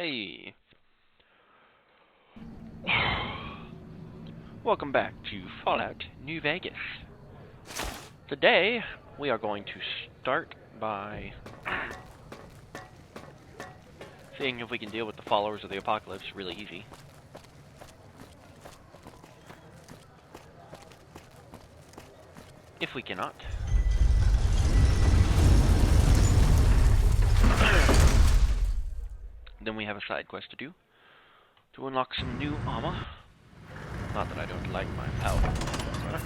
Hey, welcome back to Fallout New Vegas. Today, we are going to start by seeing if we can deal with the followers of the apocalypse really easy. If we cannot, then we have a side quest to do to unlock some new armor. Not that I don't like my power armor.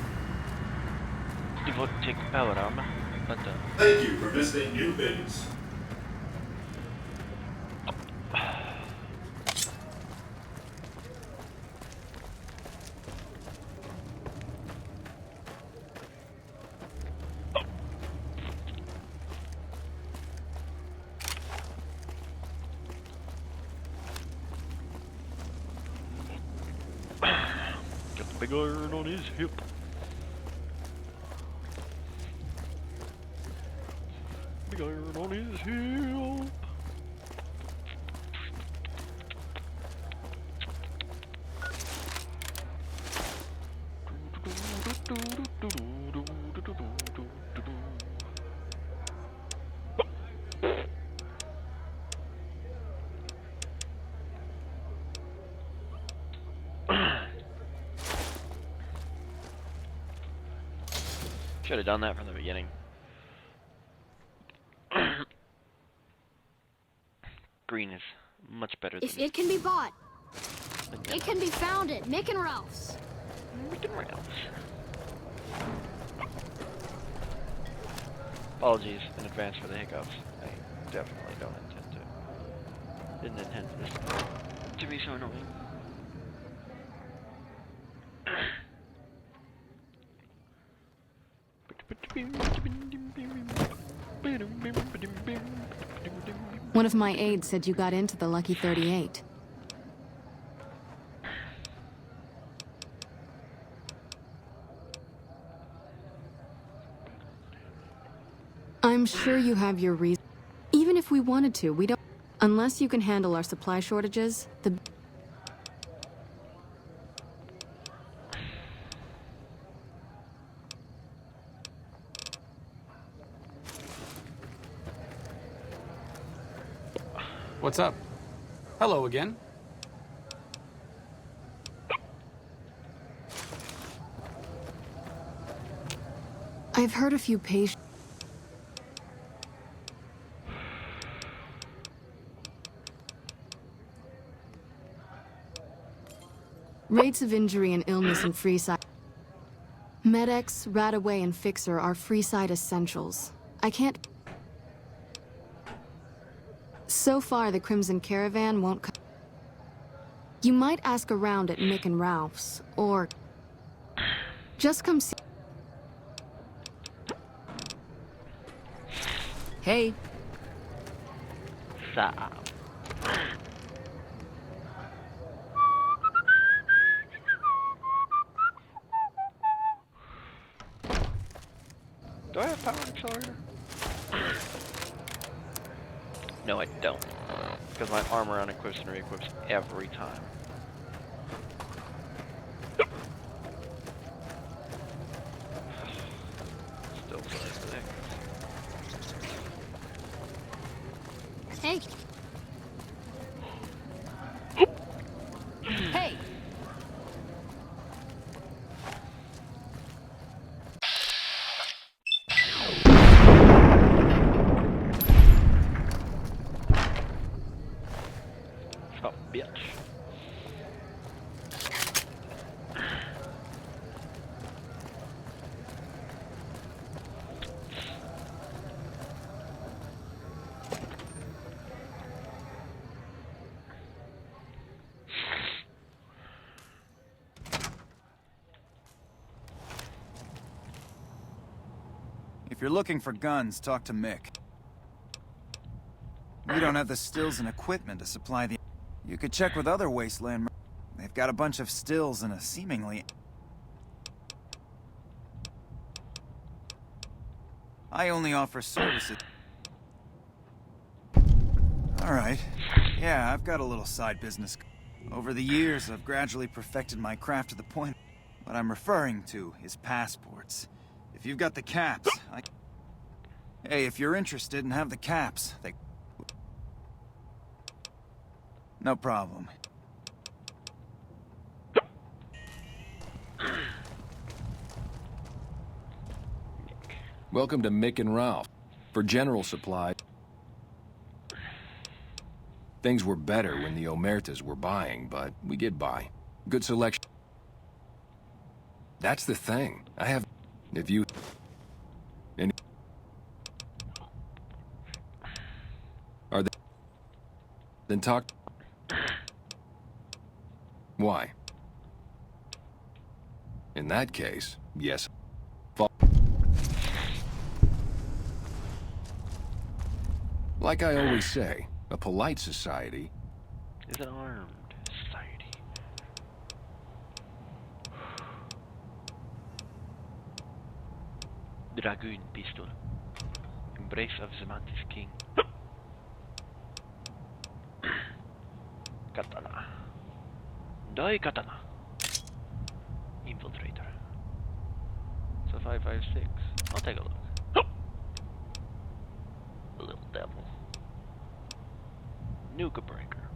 Devotic power armor, but Thank you for visiting New Vegas. got the big iron on his hip. Big iron on his hip. Should have done that from the beginning. Green is much better than If it can be bought, vanilla. it can be found at Mick and Ralph's. Mick and Ralph's. Apologies in advance for the hiccups. I definitely didn't intend for this to be so annoying. One of my aides said you got into the Lucky 38. I'm sure you have your reason. Even if we wanted to, we don't. Unless you can handle our supply shortages, the... What's up? Hello again. I've heard a few patients... Rates of injury and illness in Freeside. Med-X, Radaway, and Fixer are Freeside essentials. I can't... So far, the Crimson Caravan won't come. You might ask around at Mick and Ralph's, or... Just come see... Hey. Stop. Do I have power accelerator? No, I don't. Because my armor unequips and re-equips every time. Still sorry for that. Hey. Hey. Oh, bitch. If you're looking for guns, talk to Mick. We don't have the stills and equipment to supply the... You could check with other wasteland... They've got a bunch of stills and a seemingly... I only offer services... All right. Yeah, I've got a little side business. Over the years, I've gradually perfected my craft to the point. What I'm referring to is passports. If you've got the caps, Hey, if you're interested and have the caps, they... No problem. Welcome to Mick and Ralph. For general supply, things were better when the Omertas were buying, but we get by. Good selection. That's the thing. I have... If you... And... Are they... Then talk... Why? In that case, yes. Like I always say, a polite society... Is an armed society. Dragoon pistol. Embrace of the Mantis King. Katana. Die katana. Infiltrator. So 556. I'll take a look. The little devil. Nuka breaker.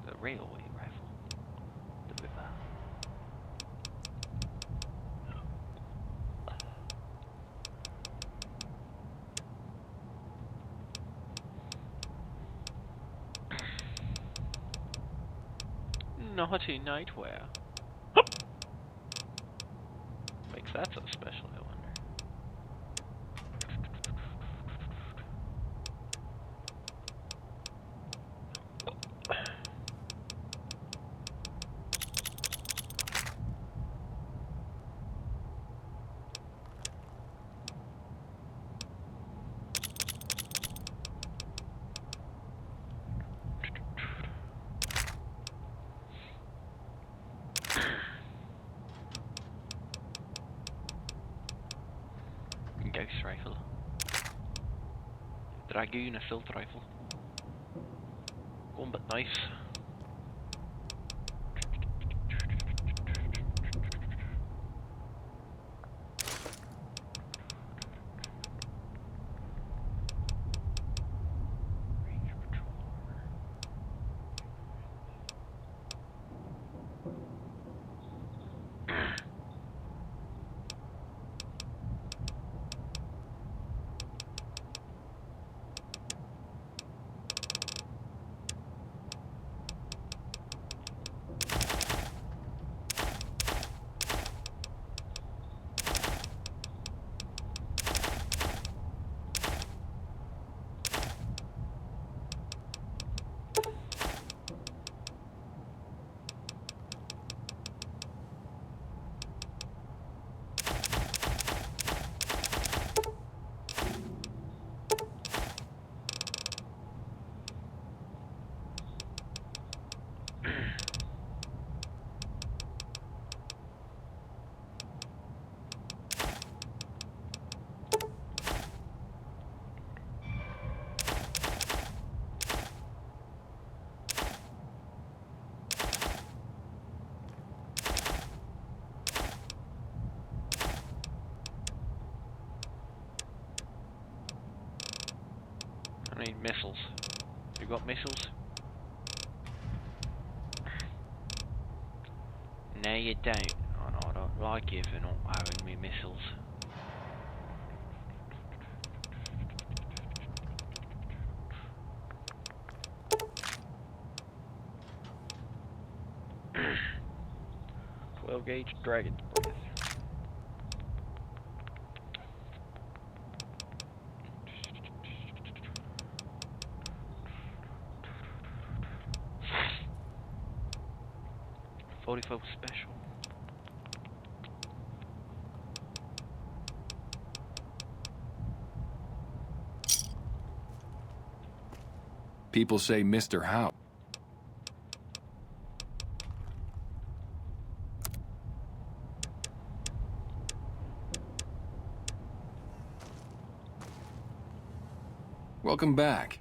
The railway rifle. The river. Naughty nightwear. Makes that so special, I wonder. Ghost rifle. Dragoon assault rifle. Combat knife. Range patrol. I need missiles. You got missiles? No, you don't. Oh, no, I don't like you for not having me missiles. Gauge Dragon's Breath. $44 special. People say Mr. Howe. Welcome back.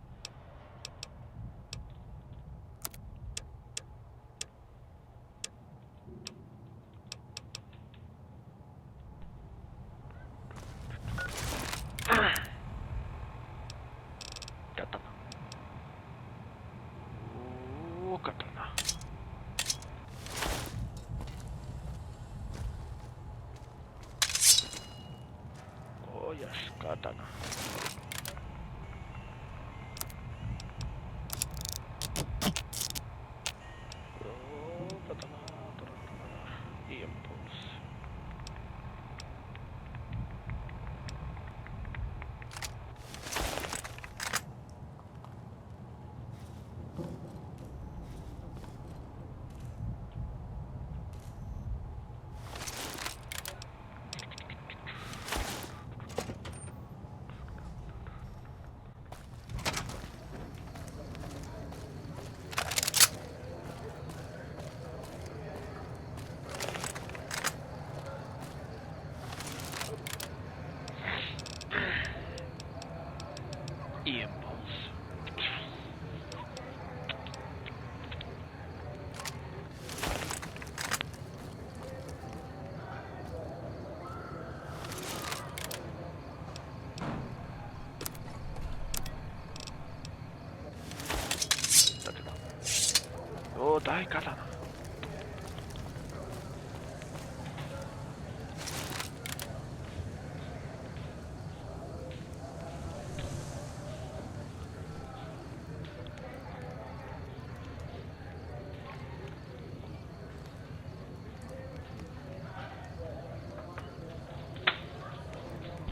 Katana. Ooh, katana. Oh yes, katana. Oh, katana. Impulse. Impulse. Katana. Oh, dai katana.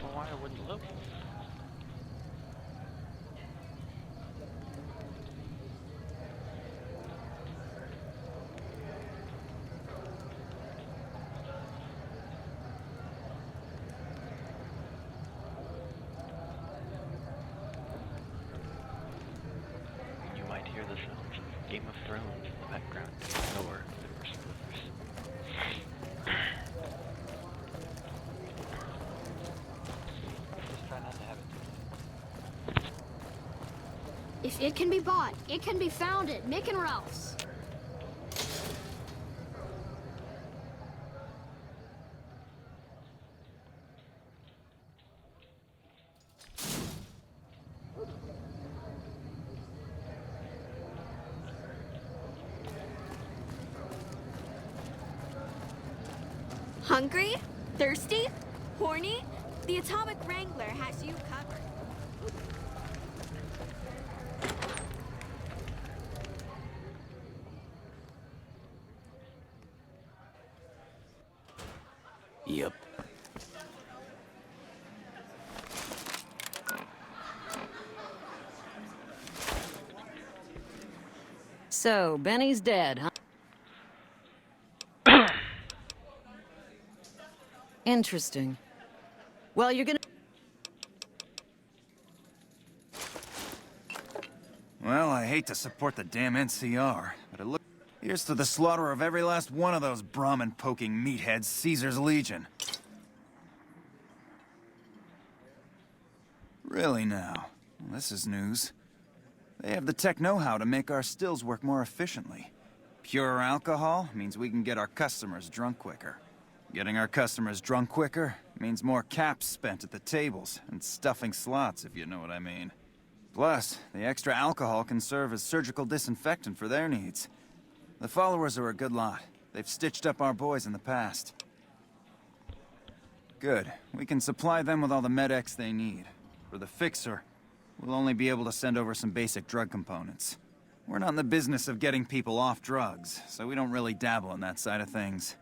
Well, why wouldn't you look? You might hear the sounds of Game of Thrones in the background. Ignore the spoilers. Just try not to have it. If it can be bought, it can be found at Mick and Ralph's. Hungry? Thirsty? Horny? The Atomic Wrangler has you covered. Yep. So, Benny's dead, huh? Interesting. Well, you're gonna... Well, I hate to support the damn NCR, but it looks... Here's to the slaughter of every last one of those Brahmin-poking meatheads, Caesar's Legion. Really now? Well, this is news. They have the tech know-how to make our stills work more efficiently. Pure alcohol means we can get our customers drunk quicker. Getting our customers drunk quicker means more caps spent at the tables and stuffing slots, if you know what I mean. Plus, the extra alcohol can serve as surgical disinfectant for their needs. The followers are a good lot. They've stitched up our boys in the past. Good. We can supply them with all the med-X they need. For the fixer, we'll only be able to send over some basic drug components. We're not in the business of getting people off drugs, so we don't really dabble in that side of things.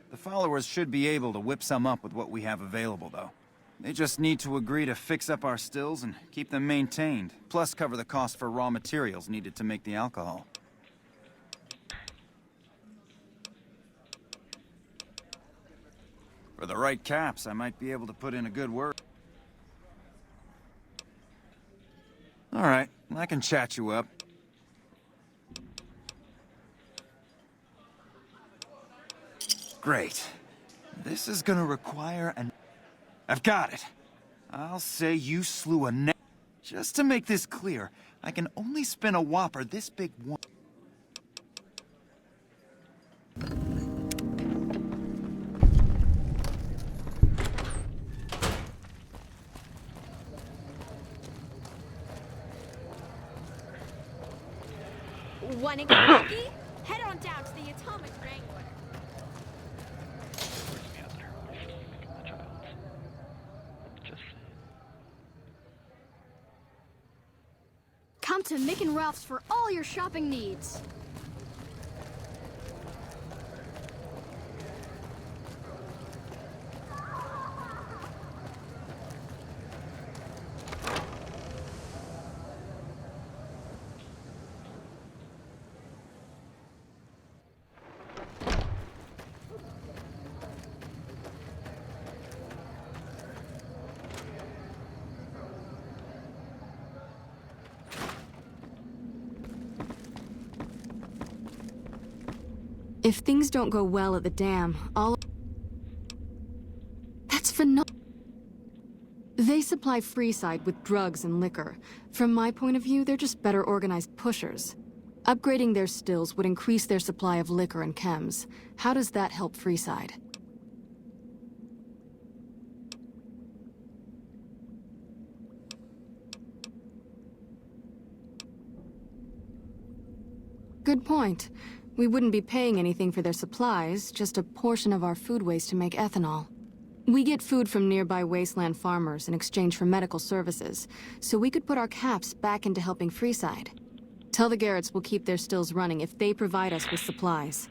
The followers should be able to whip some up with what we have available, though. They just need to agree to fix up our stills and keep them maintained, plus cover the cost for raw materials needed to make the alcohol. For the right caps, I might be able to put in a good word. All right, I can chat you up. Great. This is gonna require an... I've got it. I'll say you slew a Just to make this clear, I can only spin a whopper this big one. Wanna get lucky? Head on down to the Atomic Wrangler. Where's the other? Where's the child? Just Come to Mick and Ralph's for all your shopping needs. If things don't go well at the dam, That's phenomenal. They supply Freeside with drugs and liquor. From my point of view, they're just better organized pushers. Upgrading their stills would increase their supply of liquor and chems. How does that help Freeside? Good point. We wouldn't be paying anything for their supplies, just a portion of our food waste to make ethanol. We get food from nearby wasteland farmers in exchange for medical services, so we could put our caps back into helping Freeside. Tell the Garretts we'll keep their stills running if they provide us with supplies.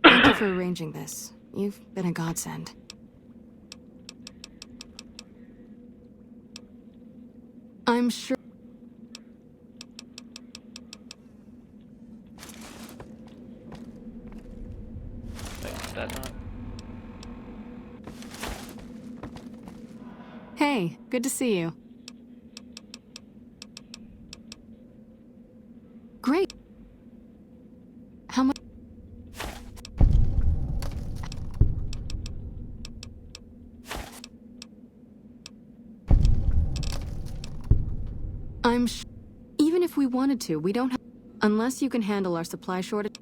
Thank you for arranging this. You've been a godsend. I'm sure... wait, is that not? Hey, good to see you. Great. How much? Even if we wanted to, we don't have... Unless you can handle our supply shortage...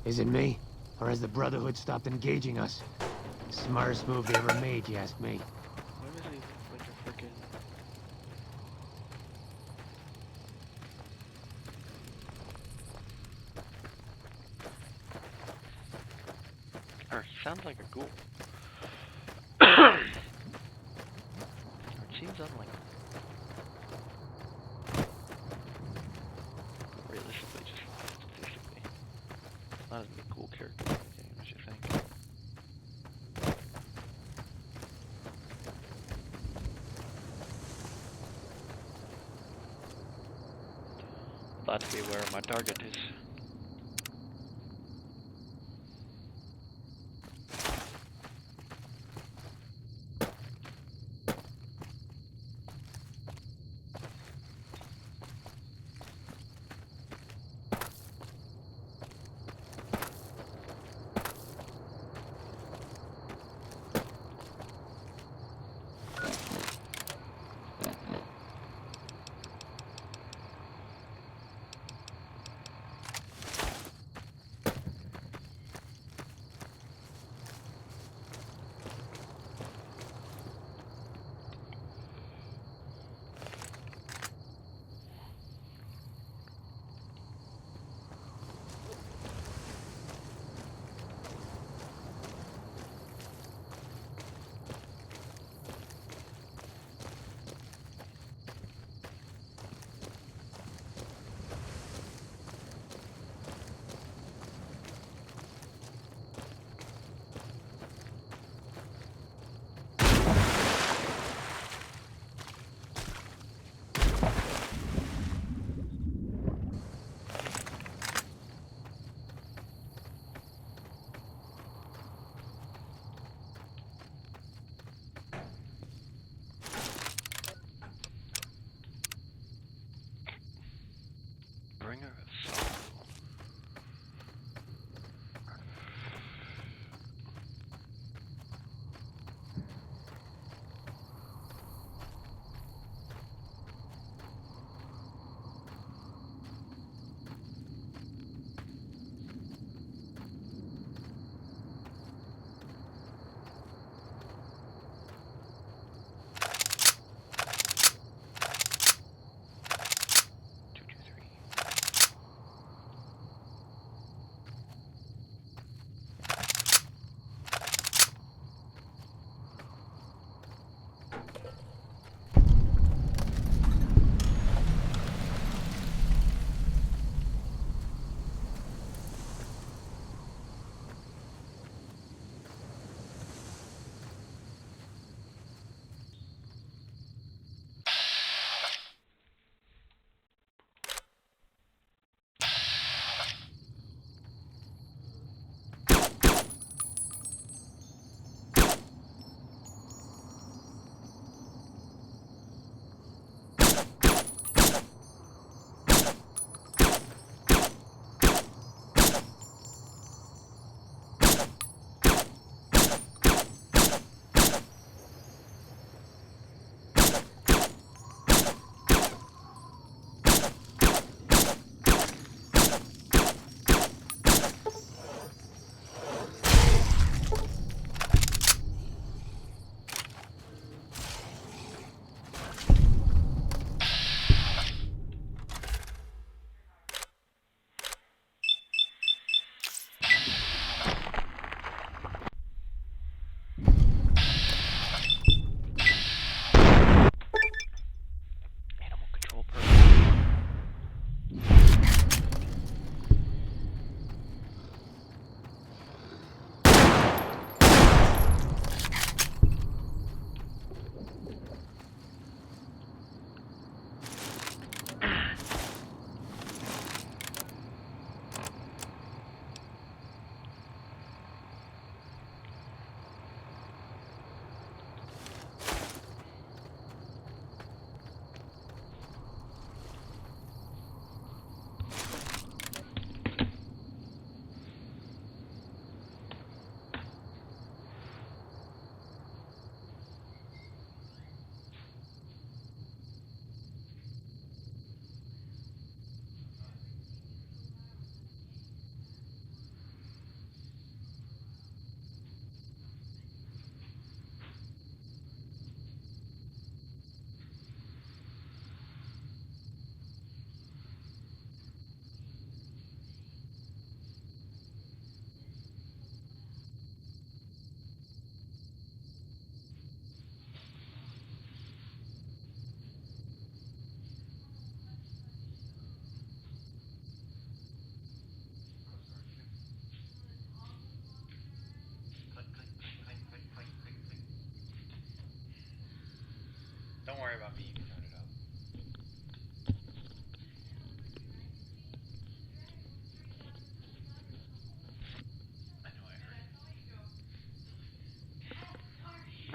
Is it me? Or has the Brotherhood stopped engaging us? Smartest move they ever made, you ask me. Why does he look like a freaking... Or he sounds like a ghoul. Or it seems unlikely. Realistically, just statistically. Not as many cool characters in the game as you think. Glad to be aware of my target is. Bringer of Sorrow.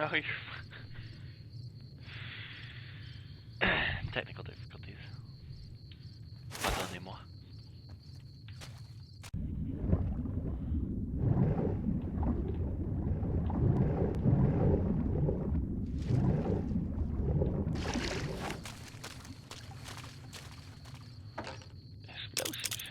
No, you're technical difficulties. Pardonnez-moi. Explosives.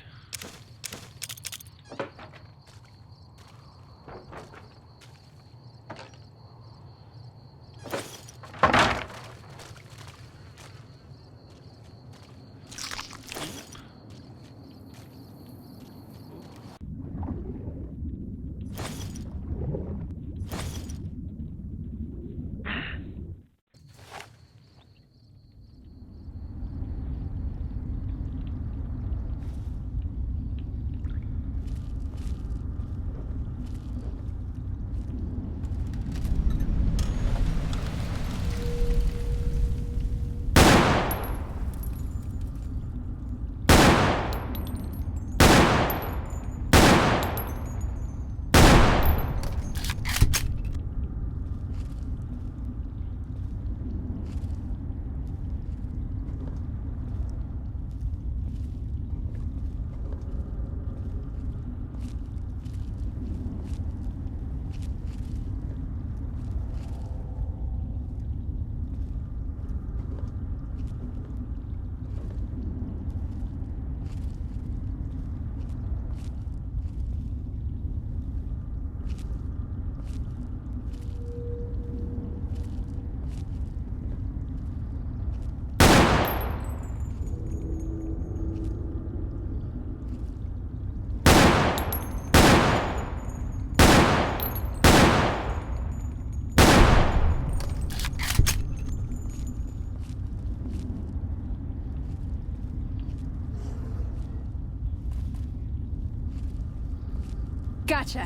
Gotcha.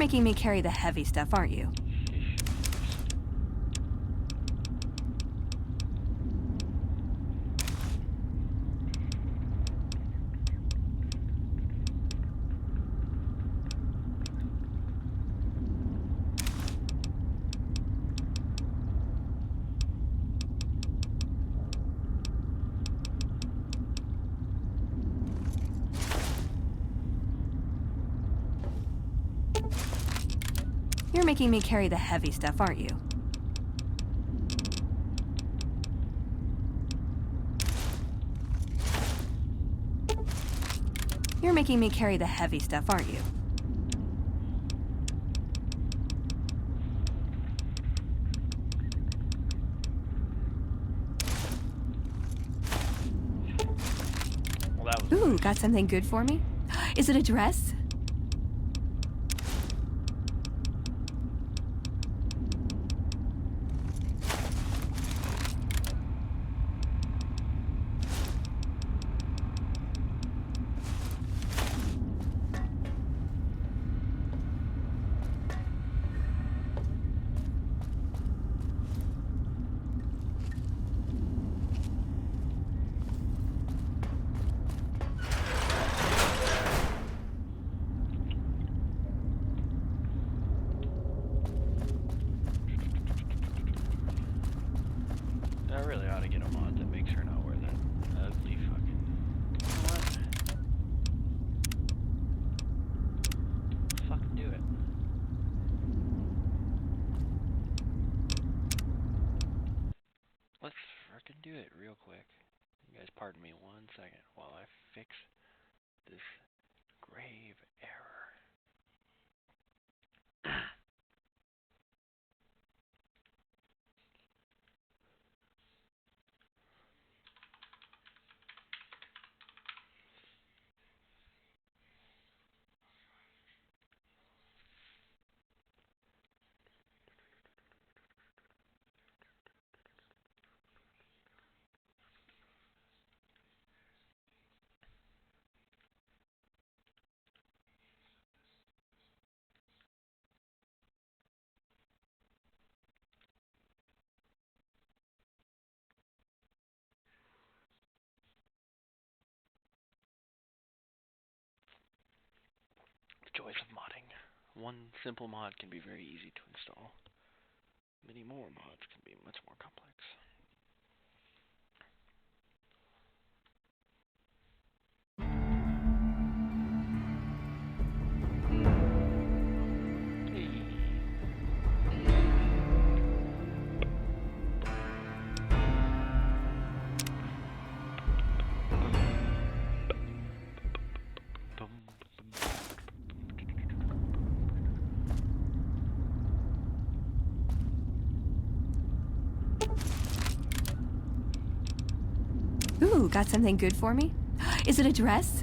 making me carry the heavy stuff, aren't you? You're making me carry the heavy stuff, aren't you? You're making me carry the heavy stuff, aren't you? Well, that was Ooh, got something good for me? Is it a dress? I really ought to get a mod that makes her not wear that ugly fucking... You know what? Fucking do it. Let's frickin' do it real quick. You guys pardon me 1 second while I fix this grave error. The joys of modding. One simple mod can be very easy to install. Many more mods can be much more complex. Ooh, got something good for me? Is it a dress?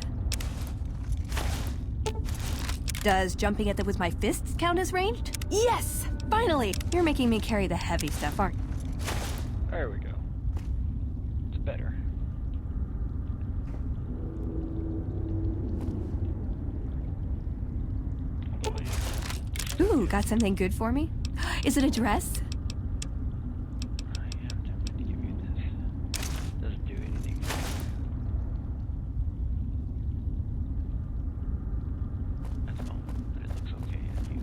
Does jumping at them with my fists count as ranged? Yes! Finally! You're making me carry the heavy stuff, aren't you? There we go. It's better. Ooh, got something good for me? Is it a dress? I am tempted to give you this. Doesn't do anything for me. At the moment, but it looks okay at you.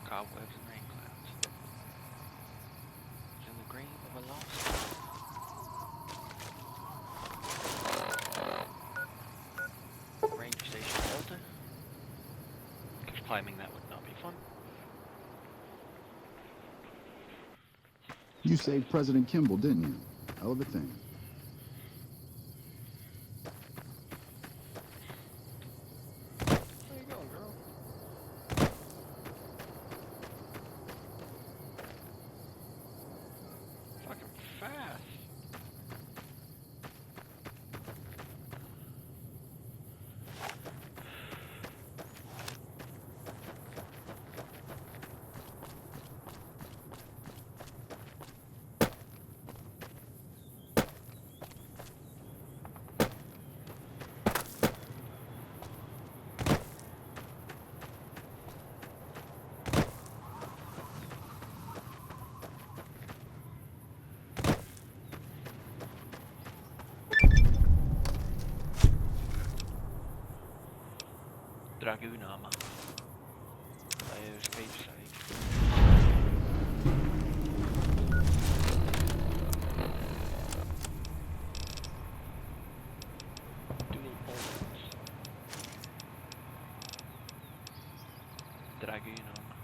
Cobwebs and rain clouds. It's in the grave of a lost ranger station Delta. Because climbing that would not be fun. You saved President Kimball, didn't you? Hell of a thing. Where you going, girl? Fucking fast. Dragunama. Player's gravesite. Dual organs. Dragunama.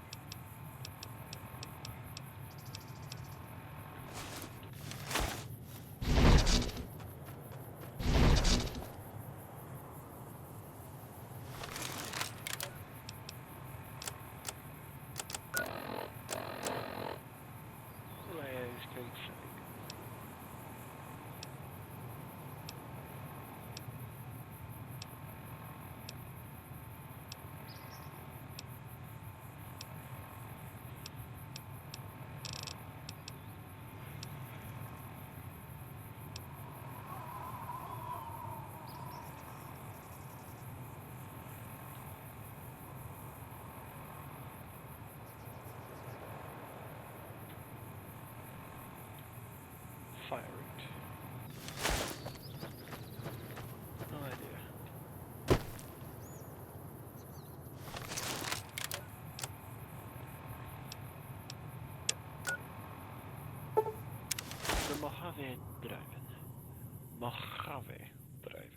Player's gravesite. Fire route. No idea. The Mojave Drive-In. Mojave Drive-In.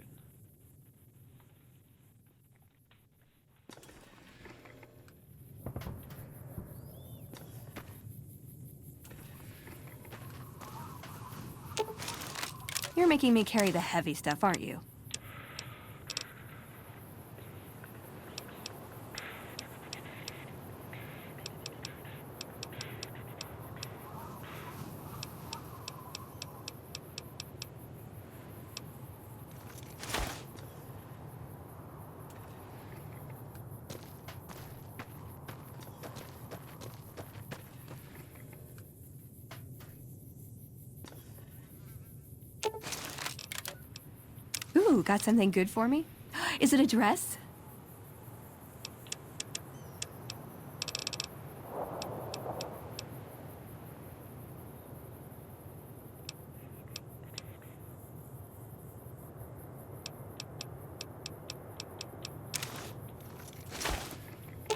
You're making me carry the heavy stuff, aren't you? Ooh, got something good for me? Is it a dress?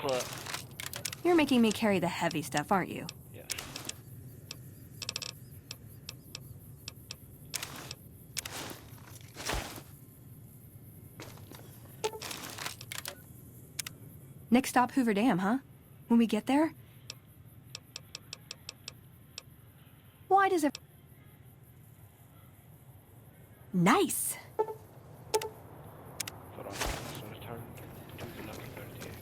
But You're making me carry the heavy stuff, aren't you? yes. Next stop, Hoover Dam, huh? When we get there? Why does it... Nice! Put on so return to the number 38.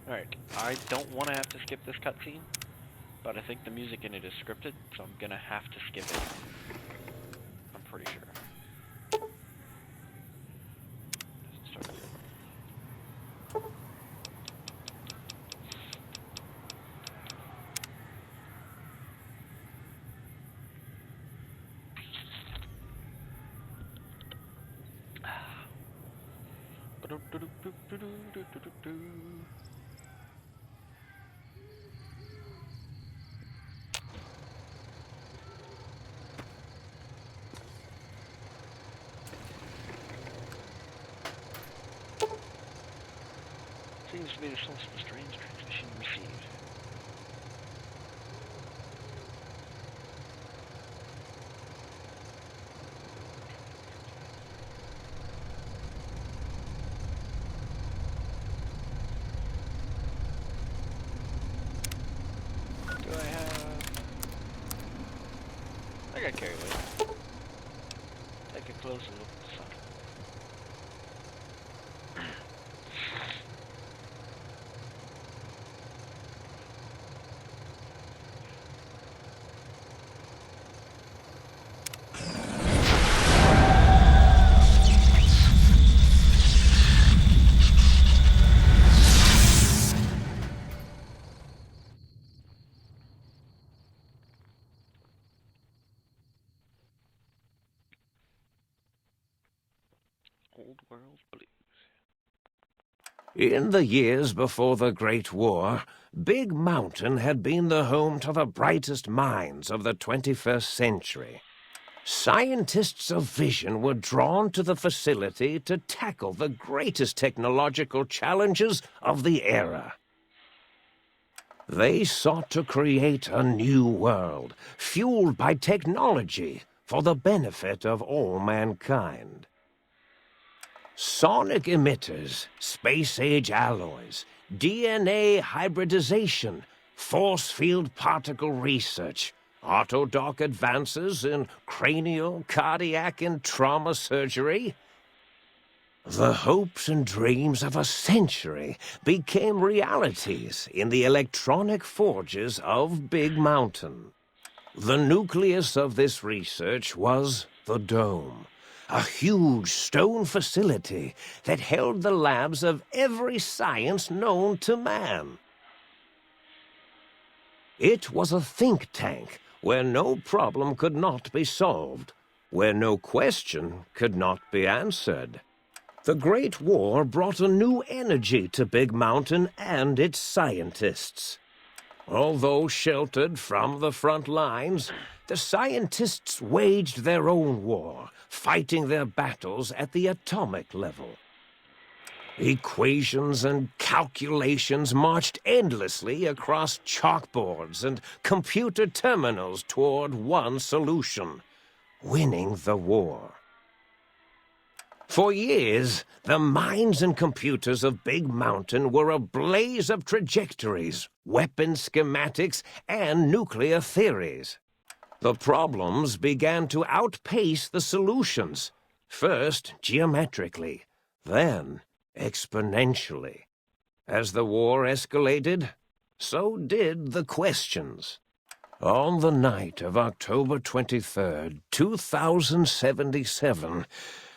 Alright, I don't want to have to skip this cutscene, but I think the music in it is scripted, so I'm gonna have to skip it. I'm pretty sure. Just start again. Seems to be the source of the strange transmission received. Do I have... I got carried away. Take a closer look at the sun. Old World Blues. In the years before the Great War, Big Mountain had been the home to the brightest minds of the 21st century. Scientists of vision were drawn to the facility to tackle the greatest technological challenges of the era. They sought to create a new world, fueled by technology for the benefit of all mankind. Sonic emitters, space-age alloys, DNA hybridization, force field particle research, autodoc advances in cranial, cardiac, and trauma surgery. The hopes and dreams of a century became realities in the electronic forges of Big Mountain. The nucleus of this research was the Dome, a huge stone facility that held the labs of every science known to man. It was a think tank where no problem could not be solved, where no question could not be answered. The Great War brought a new energy to Big Mountain and its scientists. Although sheltered from the front lines, the scientists waged their own war, fighting their battles at the atomic level. Equations and calculations marched endlessly across chalkboards and computer terminals toward one solution: winning the war. For years, the minds and computers of Big Mountain were a blaze of trajectories, weapon schematics, and nuclear theories. The problems began to outpace the solutions, first geometrically, then exponentially. As the war escalated, so did the questions. On the night of October 23rd, 2077,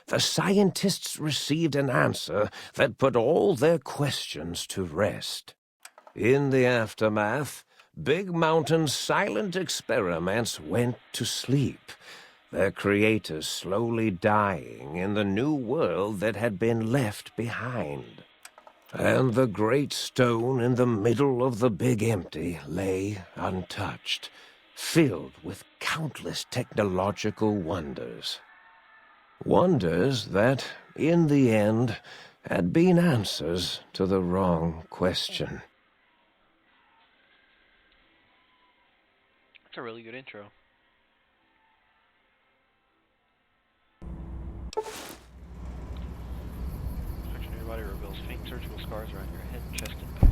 the scientists received an answer that put all their questions to rest. In the aftermath, Big Mountain's silent experiments went to sleep, their creators slowly dying in the new world that had been left behind. And the great stone in the middle of the Big Empty lay untouched, filled with countless technological wonders. Wonders that, in the end, had been answers to the wrong question. That's a really good intro. Search on your body reveals faint surgical scars around your head, chest, and back.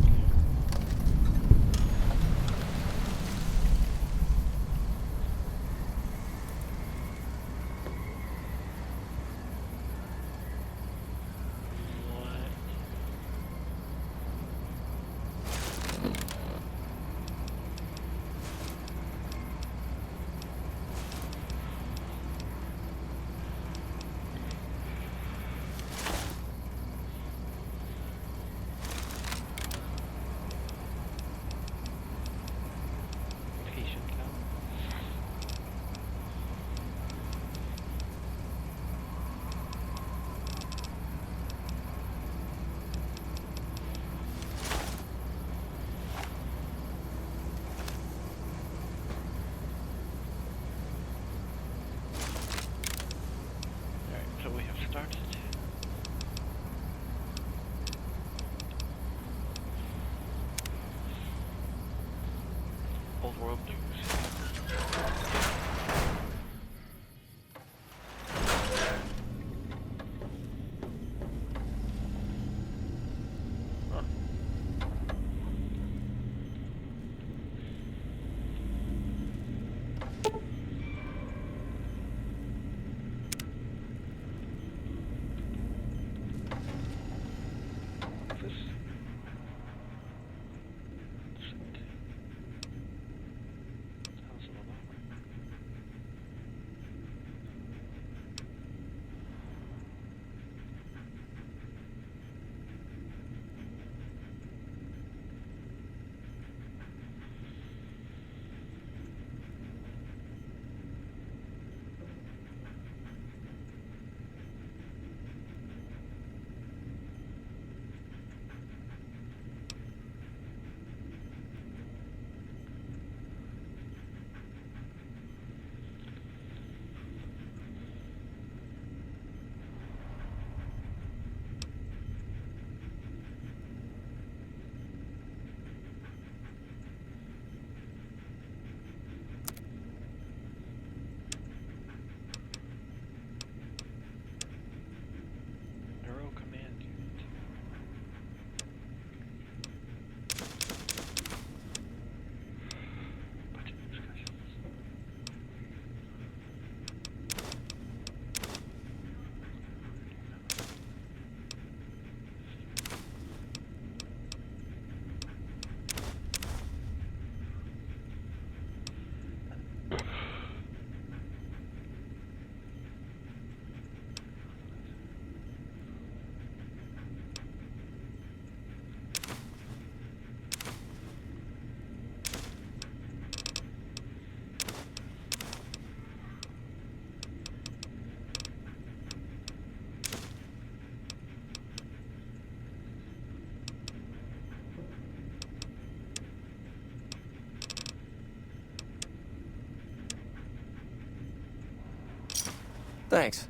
Thanks.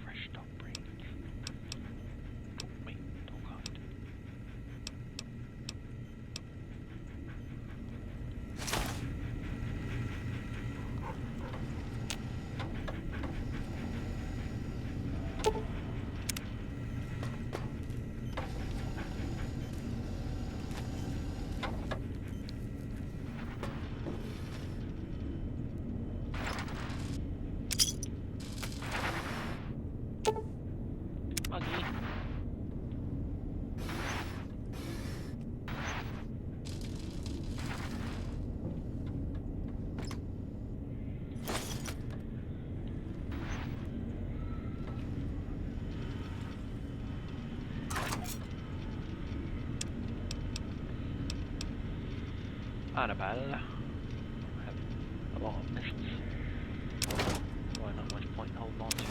Fresh dog brains. Wait, don't cost. Muggy. Annabelle. I have a lot of missiles. Probably not much point in holding on to it.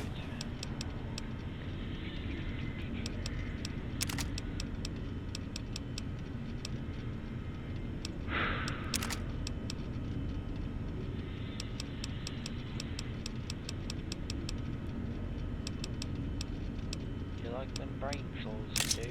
You like them brain souls, you do?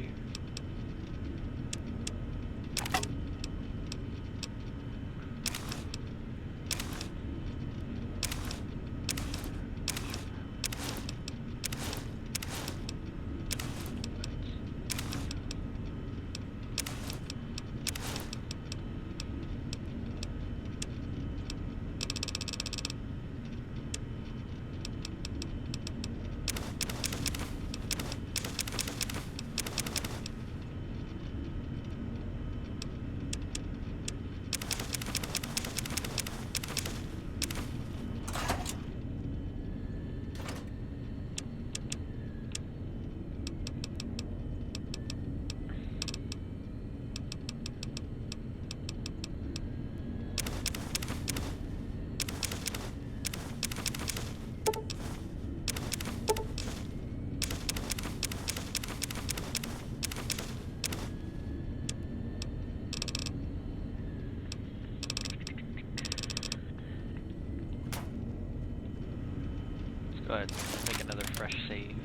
Go ahead, make another fresh save.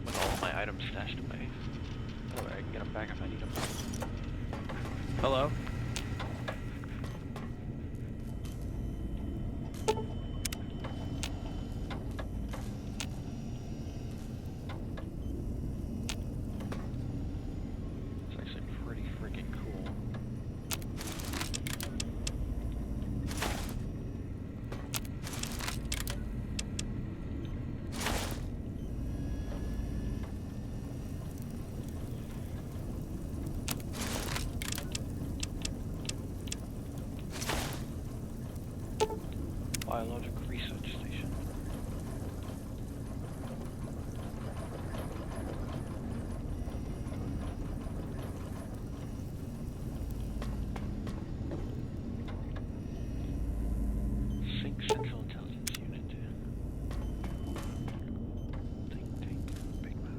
With all of my items stashed away. Oh, I can get them back if I need them. Hello? It's actually pretty freaking cool. Biological research station. Sync Central Intelligence Unit. Think tank, big map.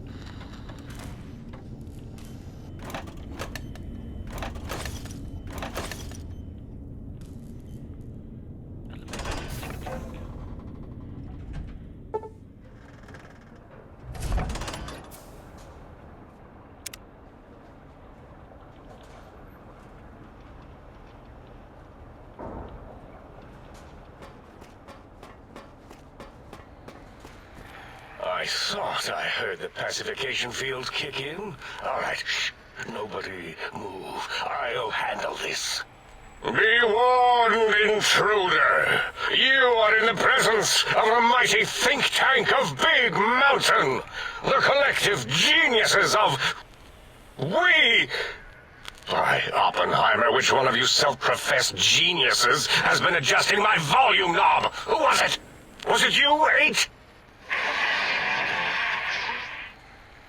I thought I heard the pacification field kick in. All right, shh. Nobody move. I'll handle this. Be warned, intruder. You are in the presence of a mighty think tank of Big Mountain. The collective geniuses of... We... By Oppenheimer, which one of you self-professed geniuses has been adjusting my volume knob? Who was it? Was it you, 8?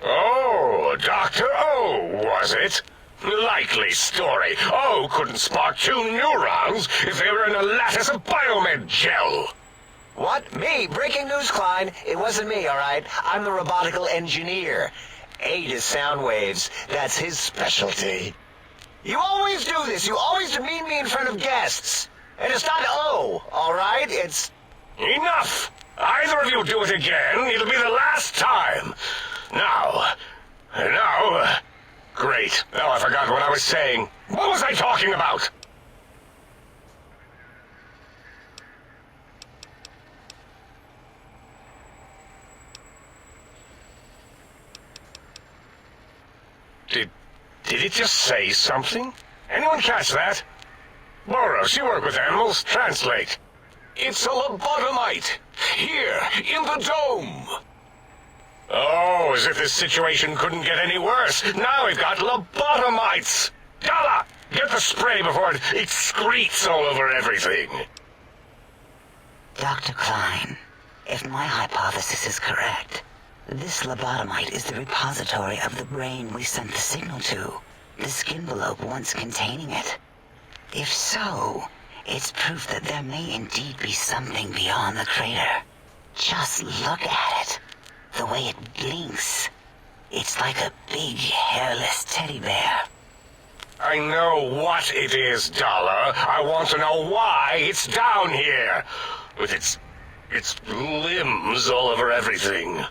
Oh, Dr. O, was it? Likely story. Oh, couldn't spark 2 neurons if they were in a lattice of biomed gel. What? Me? Breaking news, Klein. It wasn't me, all right? I'm the robotical engineer. Aid is sound waves. That's his specialty. You always do this. You always demean me in front of guests. And it's not O, all right? It's... Enough! Either of you do it again, it'll be the last time. Now... Great. Now I forgot what I was saying. What was I talking about? Did it just say something? Anyone catch that? Boros, you work with animals. Translate. It's a lobotomite. Here, in the dome. Oh, as if this situation couldn't get any worse. Now we've got lobotomites. Gala, get the spray before it excretes all over everything. Dr. Klein, if my hypothesis is correct, this lobotomite is the repository of the brain we sent the signal to, the skinvelope once containing it. If so, it's proof that there may indeed be something beyond the crater. Just look at it. The way it blinks. It's like a big, hairless teddy bear. I know what it is, Dollar. I want to know why it's down here. With its limbs all over everything.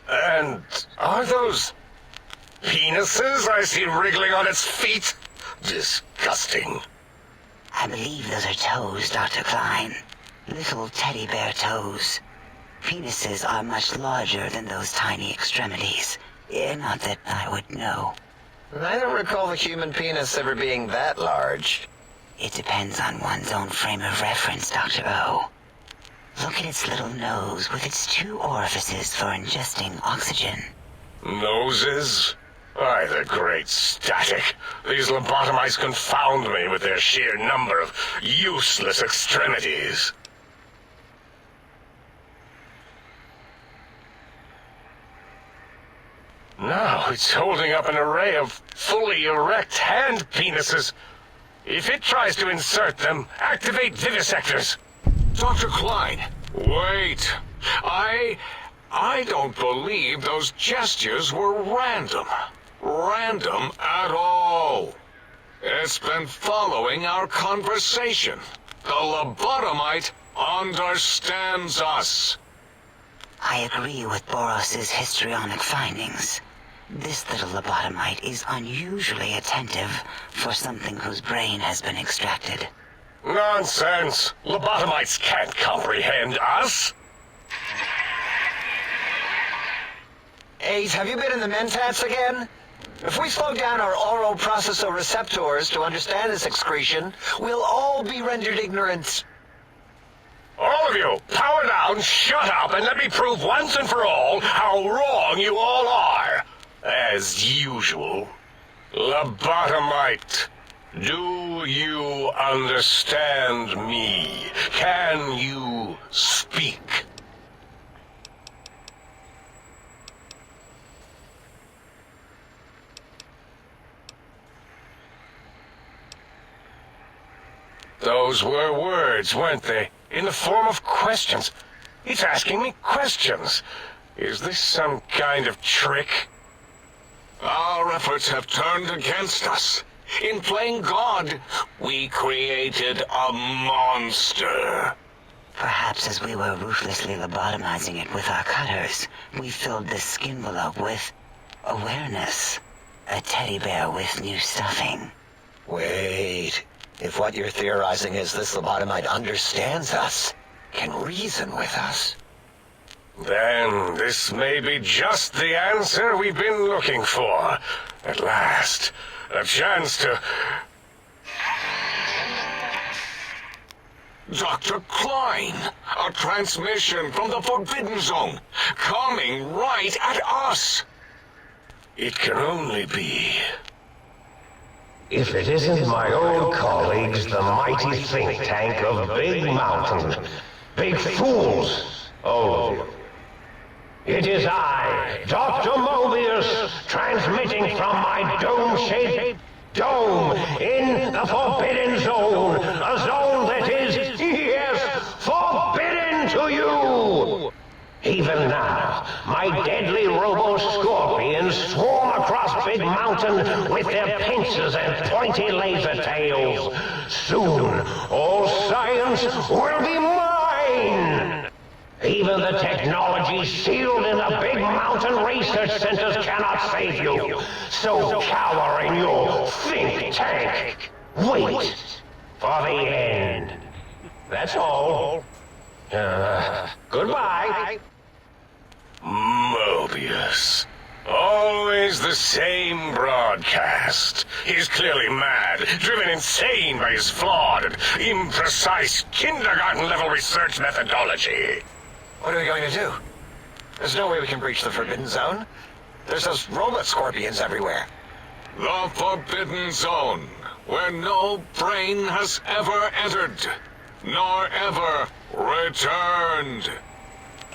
And are those penises I see wriggling on its feet? Disgusting. I believe those are toes, Dr. Klein. Little teddy bear toes. Penises are much larger than those tiny extremities. Not that I would know. I don't recall the human penis ever being that large. It depends on one's own frame of reference, Dr. O. Look at its little nose with its 2 orifices for ingesting oxygen. Noses? Why, the great static. These lobotomites confound me with their sheer number of useless extremities. Now it's holding up an array of fully erect hand penises. If it tries to insert them, activate vivisectors. Dr. Klein, wait. I don't believe those gestures were random. Random at all. It's been following our conversation. The lobotomite understands us. I agree with Boros's histrionic findings. This little lobotomite is unusually attentive for something whose brain has been extracted. Nonsense! Lobotomites can't comprehend us! Ace, have you been in the mentats again? If we slow down our oral processoreceptors to understand this excretion, we'll all be rendered ignorant. All of you, power down, shut up, and let me prove once and for all how wrong you all are. As usual. Lobotomite, do you understand me? Can you speak? Those were words, weren't they? In the form of questions. It's asking me questions. Is this some kind of trick? Our efforts have turned against us. In playing God, we created a monster. Perhaps as we were ruthlessly lobotomizing it with our cutters, we filled the skinvelope with awareness. A teddy bear with new stuffing. Wait. If what you're theorizing is this lobotomite understands us, can reason with us, then this may be just the answer we've been looking for. At last, a chance to... Dr. Klein, a transmission from the Forbidden Zone, coming right at us. It can only be... If it isn't my old colleagues, the mighty think tank of Big Mountain. Big fools, all of you. It is I, Dr. Mobius, transmitting from my dome-shaped dome in the Forbidden Zone. A zone that is, yes, forbidden to you! Even now, my deadly robo-scorpions swarm across Big Mountain with their pincers and pointy laser tails. Soon, all science will be mine! Even the technology sealed in the Big Mountain research centers cannot save you. So cower in your think tank. Wait for the end. That's all. Goodbye. Mobius. Always the same broadcast. He's clearly mad, driven insane by his flawed and imprecise kindergarten-level research methodology. What are we going to do? There's no way we can breach the Forbidden Zone. There's those robot scorpions everywhere. The Forbidden Zone, where no brain has ever entered, nor ever returned.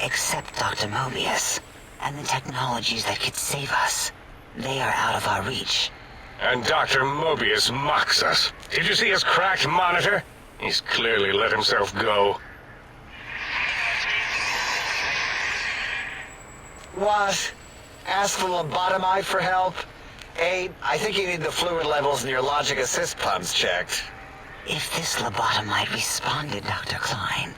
Except Dr. Mobius, and the technologies that could save us. They are out of our reach. And Dr. Mobius mocks us. Did you see his cracked monitor? He's clearly let himself go. What? Ask the lobotomite for help? Abe, I think you need the fluid levels in your logic assist pumps checked. If this lobotomite responded, Dr. Klein,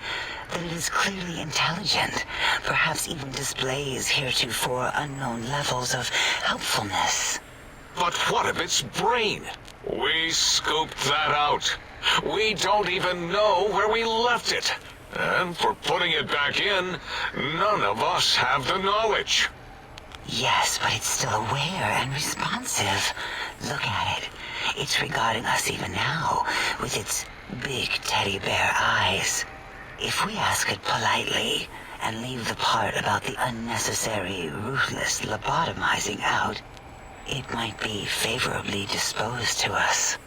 then it is clearly intelligent, perhaps even displays heretofore unknown levels of helpfulness. But what of its brain? We scooped that out. We don't even know where we left it. And for putting it back in, none of us have the knowledge. Yes, but it's still aware and responsive. Look at it. It's regarding us even now, with its big teddy bear eyes. If we ask it politely, and leave the part about the unnecessary, ruthless lobotomizing out, it might be favorably disposed to us.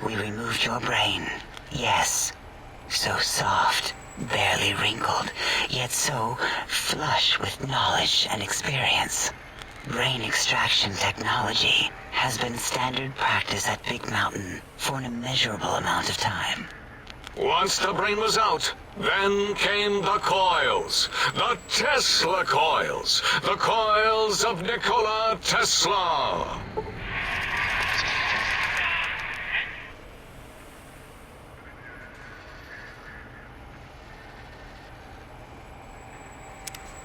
We removed your brain, yes. So soft, barely wrinkled, yet so flush with knowledge and experience. Brain extraction technology has been standard practice at Big Mountain for an immeasurable amount of time. Once the brain was out, then came the coils. The Tesla coils. The coils of Nikola Tesla.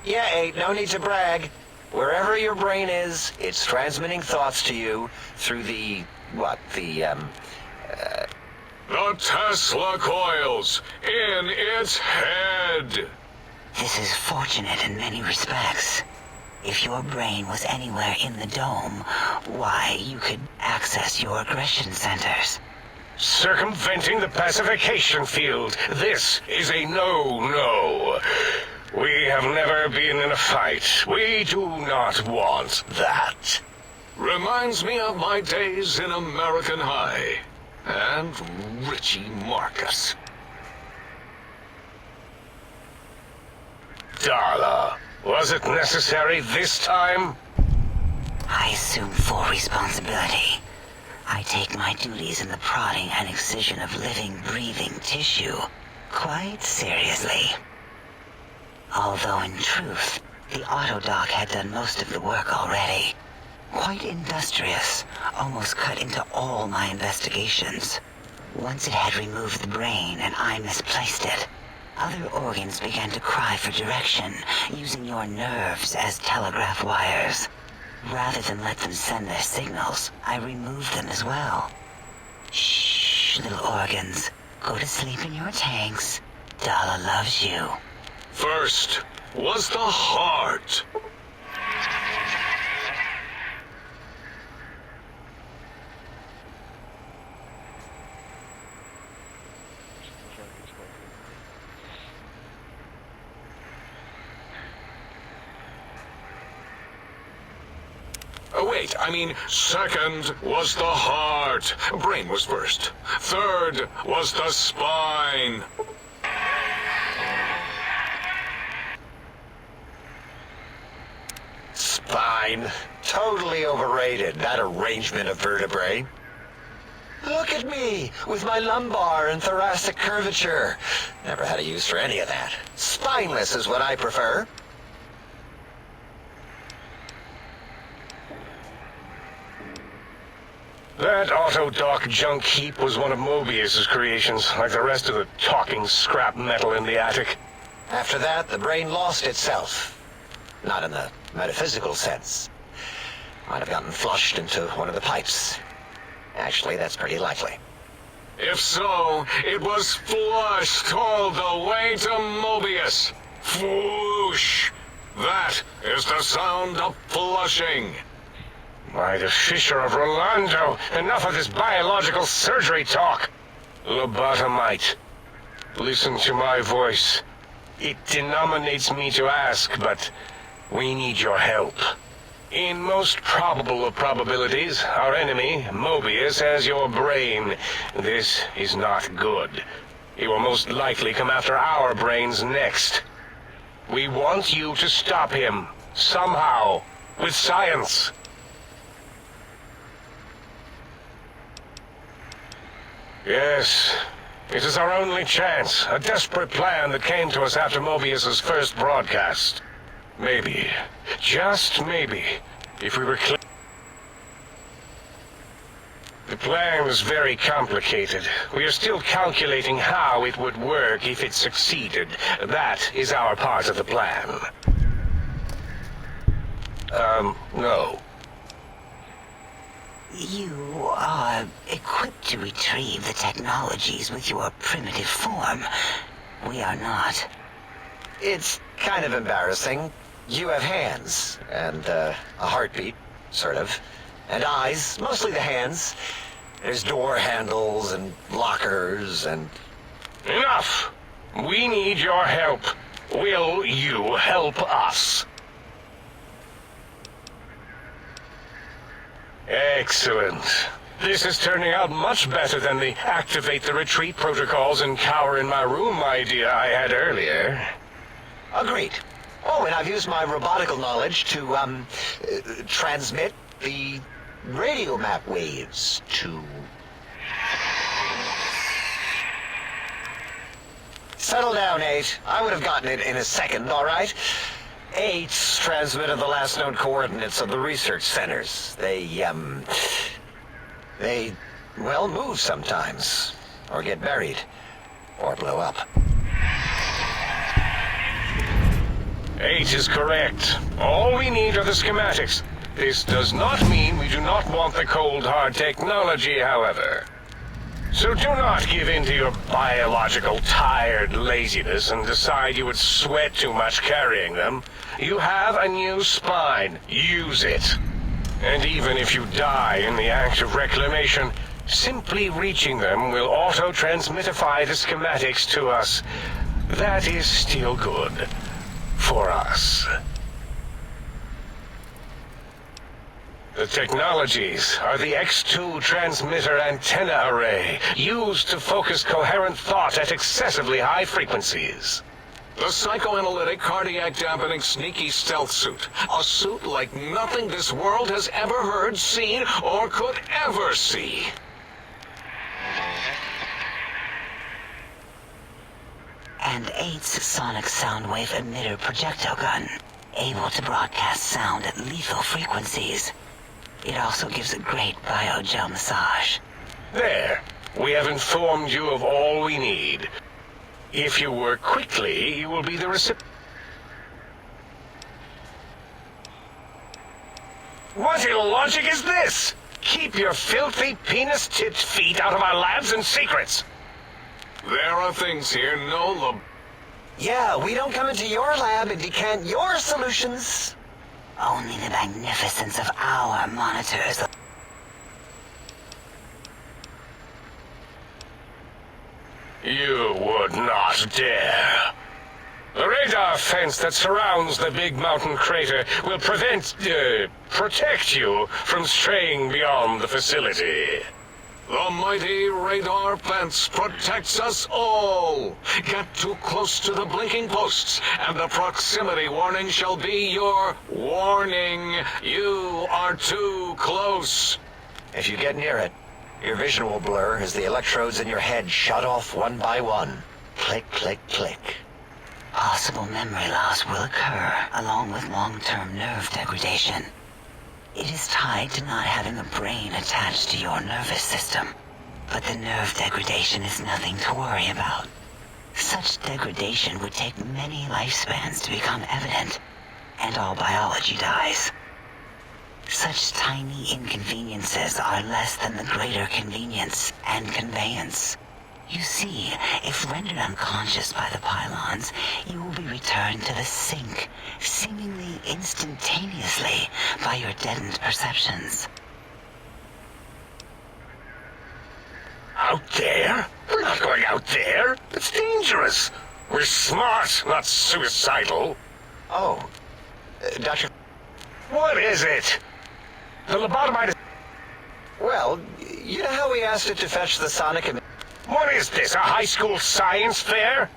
Yeah, Abe, no need to brag. Wherever your brain is, it's transmitting thoughts to you through the Tesla coils in its head. This is fortunate in many respects. If your brain was anywhere in the dome, why, you could access your aggression centers. Circumventing the pacification field. This is a no-no. We have never been in a fight. We do not want that. Reminds me of my days in American High. And Richie Marcus. Darla, was it necessary this time? I assume full responsibility. I take my duties in the prodding and excision of living, breathing tissue quite seriously. Although in truth, the autodoc had done most of the work already. Quite industrious, almost cut into all my investigations. Once it had removed the brain and I misplaced it, other organs began to cry for direction, using your nerves as telegraph wires. Rather than let them send their signals, I removed them as well. Shh, little organs. Go to sleep in your tanks. Dala loves you. First was the heart. Oh, wait, I mean, second was the heart. heart. Brain was first. Third was the spine. Spine. Totally overrated, that arrangement of vertebrae. Look at me, with my lumbar and thoracic curvature. Never had a use for any of that. Spineless is what I prefer. That auto-dock junk heap was one of Mobius's creations, like the rest of the talking scrap metal in the attic. After that, the brain lost itself. Not in the metaphysical sense. Might have gotten flushed into one of the pipes. Actually, that's pretty likely. If so, it was flushed all the way to Mobius. Flush! That is the sound of flushing. By the Fisher of Rolando, enough of this biological surgery talk. Lobotomite, listen to my voice. It denominates me to ask, but we need your help. In most probable of probabilities, our enemy, Mobius, has your brain. This is not good. He will most likely come after our brains next. We want you to stop him, somehow, with science. Yes, it is our only chance, a desperate plan that came to us after Mobius's first broadcast. Maybe, just maybe, if we were clear. The plan was very complicated. We are still calculating how it would work if it succeeded. That is our part of the plan. No. You are equipped to retrieve the technologies with your primitive form. We are not. It's kind of embarrassing. You have hands, and a heartbeat, sort of, and eyes, mostly the hands. There's door handles and lockers and... Enough! We need your help. Will you help us? Excellent. This is turning out much better than the activate the retreat protocols and cower in my room idea I had earlier. Agreed. Oh, and I've used my robotical knowledge to, transmit the radio map waves to... Settle down, 8. I would have gotten it in a second, all right? 8's transmitted the last known coordinates of the research centers. They, well, move sometimes. Or get buried. Or blow up. 8 is correct. All we need are the schematics. This does not mean we do not want the cold, hard technology, however. So do not give in to your biological tired laziness and decide you would sweat too much carrying them. You have a new spine. Use it. And even if you die in the act of reclamation, simply reaching them will auto-transmitify the schematics to us. That is still good. For us. The technologies are the X2 transmitter antenna array, used to focus coherent thought at excessively high frequencies. The psychoanalytic, cardiac dampening, sneaky stealth suit. A suit like nothing this world has ever heard, seen, or could ever see. And 8's sonic sound wave emitter projectile gun, able to broadcast sound at lethal frequencies. It also gives a great biogel massage. There. We have informed you of all we need. If you work quickly, you will be the recipient. What illogic is this? Keep your filthy, penis-tipped feet out of our labs and secrets. There are things here Yeah, we don't come into your lab and decant your solutions. Only the magnificence of our monitors. You would not dare. The radar fence that surrounds the big mountain crater will protect you from straying beyond the facility. The mighty radar fence protects us all. Get too close to the blinking posts, and the proximity warning shall be your warning. You are too close. If you get near it, your vision will blur as the electrodes in your head shut off one by one. Click, click, click. Possible memory loss will occur, along with long-term nerve degradation. It is tied to not having a brain attached to your nervous system. But the nerve degradation is nothing to worry about. Such degradation would take many lifespans to become evident, and all biology dies. Such tiny inconveniences are less than the greater convenience and conveyance. You see, if rendered unconscious by the pylons, you will be returned to the sink, seemingly instantaneously, by your deadened perceptions. Out there? We're not going out there. It's dangerous. We're smart, not suicidal. Oh, Dr. What is it? The lobotomite is... Well, you know how we asked it to fetch the sonic emitter? What is this, a high school science fair?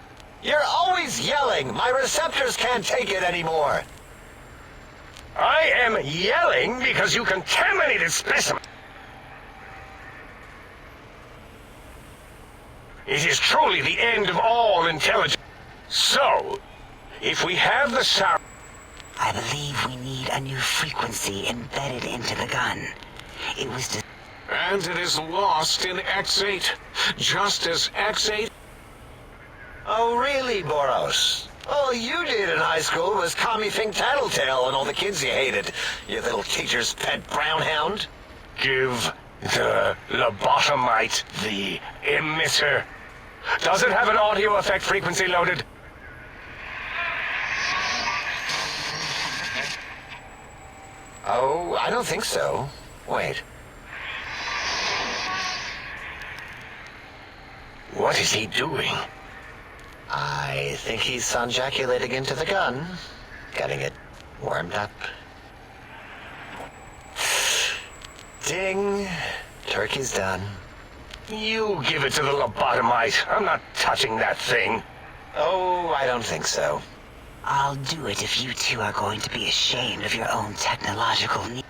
You're always yelling! My receptors can't take it anymore! I am yelling because you contaminated specimen. It is truly the end of all intelligence. So, if we have the sound... I believe we need a new frequency embedded into the gun. It was And it is lost in X8, just as X8... Oh, really, Boros? All you did in high school was call me Fink Tattletale and all the kids you hated, you little teacher's pet brown hound. Give the lobotomite the emitter. Does it have an audio effect frequency loaded? Oh, I don't think so. Wait. What is he doing? I think he's sonjaculating into the gun, getting it warmed up. Ding. Turkey's done. You give it to the lobotomite. I'm not touching that thing. Oh, I don't think so. I'll do it if you two are going to be ashamed of your own technological needs.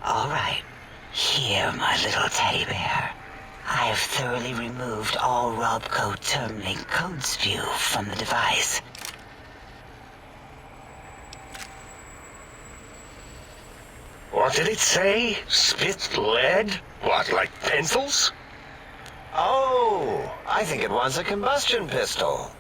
All right. Here, my little teddy bear. I have thoroughly removed all Robco terminate code spew from the device. What did it say? Spit lead? What, like pencils? Oh, I think it wants a combustion pistol.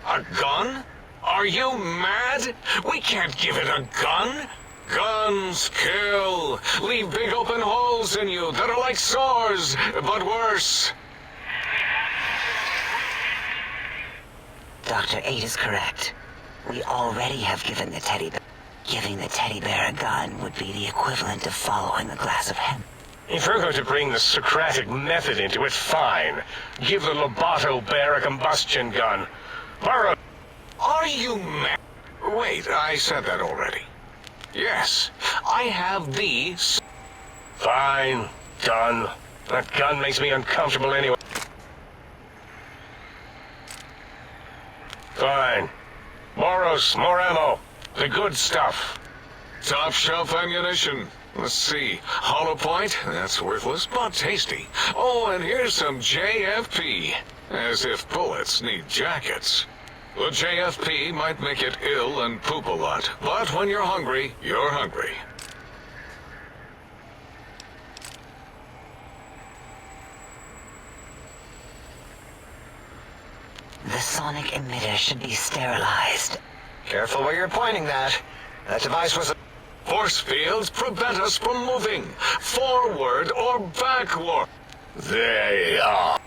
A gun? Are you mad? We can't give it a gun. Guns kill. Leave big open holes in you that are like sores, but worse. Dr. 8 is correct. We already have given the teddy bear. Giving the teddy bear a gun would be the equivalent of following a glass of hemp. If we're going to bring the Socratic method into it, fine. Give the Loboto bear a combustion gun. Borrow... Are you mad? Wait, I said that already. Yes, I have the... Fine. Done. That gun makes me uncomfortable anyway. Fine. Boros, more ammo. The good stuff. Top shelf ammunition. Let's see. Hollow point? That's worthless, but tasty. Oh, and here's some JFP. As if bullets need jackets. The JFP might make it ill and poop a lot, but when you're hungry, you're hungry. The sonic emitter should be sterilized. Careful where you're pointing that. That device was a... Force fields prevent us from moving, forward or backward. They are.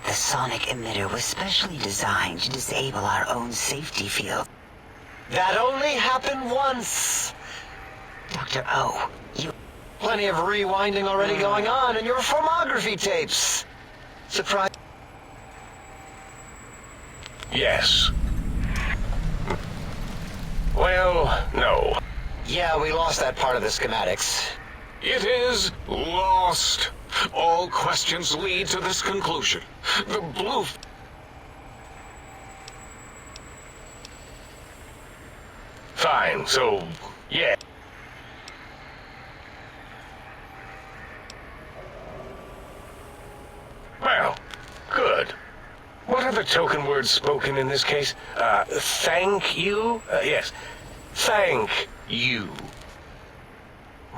The sonic emitter was specially designed to disable our own safety field. That only happened once. Dr. O, you... Plenty of rewinding already going on in your filmography tapes. Surprise... Yes. Well, no. Yeah, we lost that part of the schematics. It is lost. All questions lead to this conclusion. The blue... Fine, so, yeah. Well, good. What are the token words spoken in this case? Thank you? Yes. Thank you.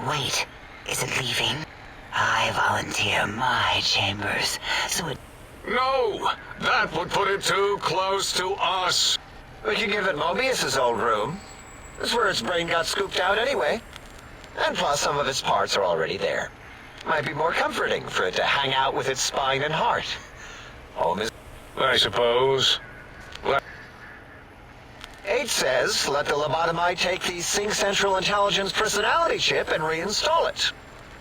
Wait, is it leaving? I volunteer my chambers, so it... No! That would put it too close to us. We could give it Mobius's old room. That's where its brain got scooped out anyway. And plus, some of its parts are already there. Might be more comforting for it to hang out with its spine and heart. Home is... I suppose. 8 says, let the lobotomite take the Sync Central Intelligence personality chip and reinstall it.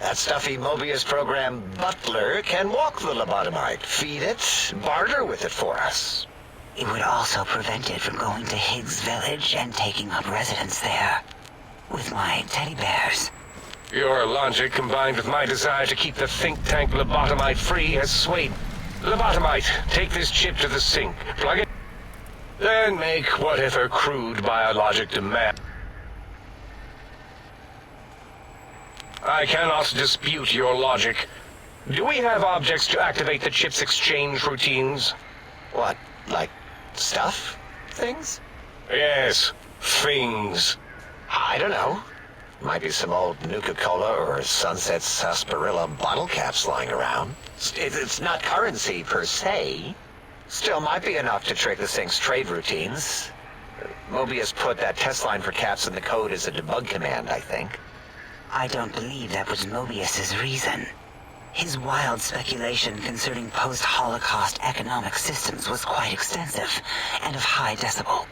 That stuffy Mobius program butler can walk the lobotomite, feed it, barter with it for us. It would also prevent it from going to Higgs Village and taking up residence there. With my teddy bears. Your logic, combined with my desire to keep the think tank lobotomite free, has swayed. Lobotomite, take this chip to the sink, plug it, then make whatever crude biologic demand. I cannot dispute your logic. Do we have objects to activate the chip's exchange routines? What, like stuff? Things? Yes, things. I don't know. Might be some old Nuka-Cola or Sunset Sarsaparilla bottle caps lying around. It's not currency per se. Still might be enough to trick the Sync's trade routines. Mobius put that test line for caps in the code as a debug command, I think. I don't believe that was Mobius's reason. His wild speculation concerning post-Holocaust economic systems was quite extensive and of high decibel.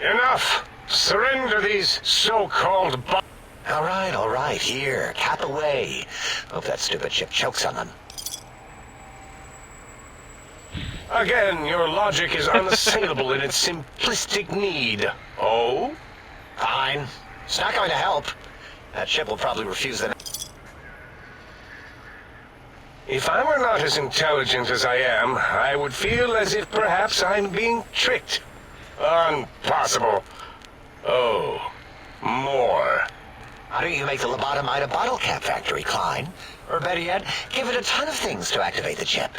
Enough! Surrender these so-called all right, here, cap away. Hope that stupid chip chokes on them. Again, your logic is unassailable in its simplistic need. Oh? Fine. It's not going to help. That chip will probably refuse them. If I were not as intelligent as I am, I would feel as if perhaps I'm being tricked. Impossible. Oh, more. Why don't you make the lobotomite a bottle cap factory, Klein? Or better yet, give it a ton of things to activate the chip.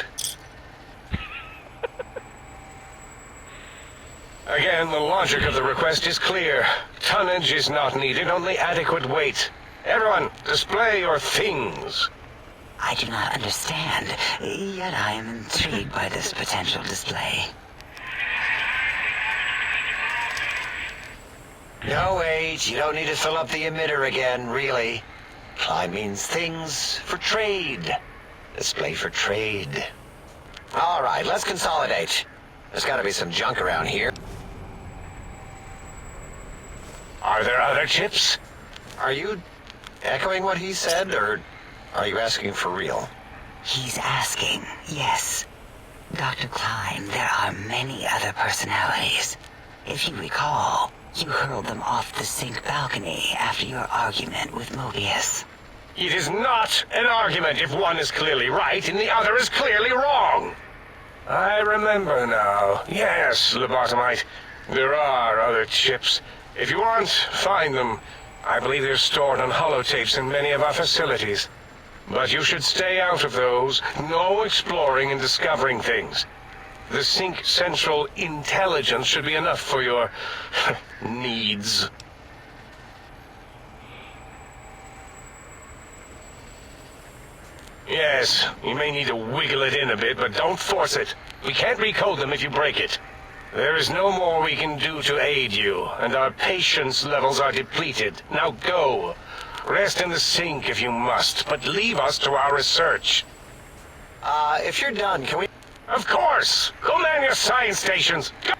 Again, the logic of the request is clear. Tonnage is not needed, only adequate weight. Everyone, display your things. I do not understand, yet I am intrigued by this potential display. No, wait, you don't need to fill up the emitter again, really. Klein means things for trade. Display for trade. All right, let's consolidate. There's got to be some junk around here. Are there other chips? Are you echoing what he said, or are you asking for real? He's asking, yes. Dr. Klein, there are many other personalities. If you recall, you hurled them off the Sync balcony after your argument with Mobius. It is not an argument if one is clearly right and the other is clearly wrong. I remember now. Yes, lobotomite. There are other chips. If you want, find them. I believe they're stored on holotapes in many of our facilities. But you should stay out of those. No exploring and discovering things. The Sync Central Intelligence should be enough for your needs. Yes, you may need to wiggle it in a bit, but don't force it. We can't recode them if you break it. There is no more we can do to aid you, and our patience levels are depleted. Now go. Rest in the Sync if you must, but leave us to our research. If you're done, can we... Of course! Go man your science stations! Go!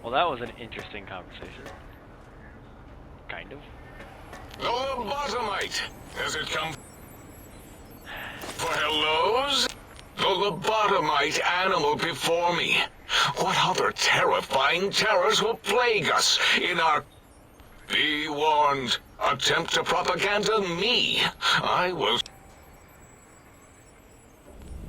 Well, that was an interesting conversation. Kind of. The lobotomite! Has it come for hellos? The lobotomite animal before me. What other terrifying terrors will plague us in our... Be warned. Attempt to propaganda me. I will...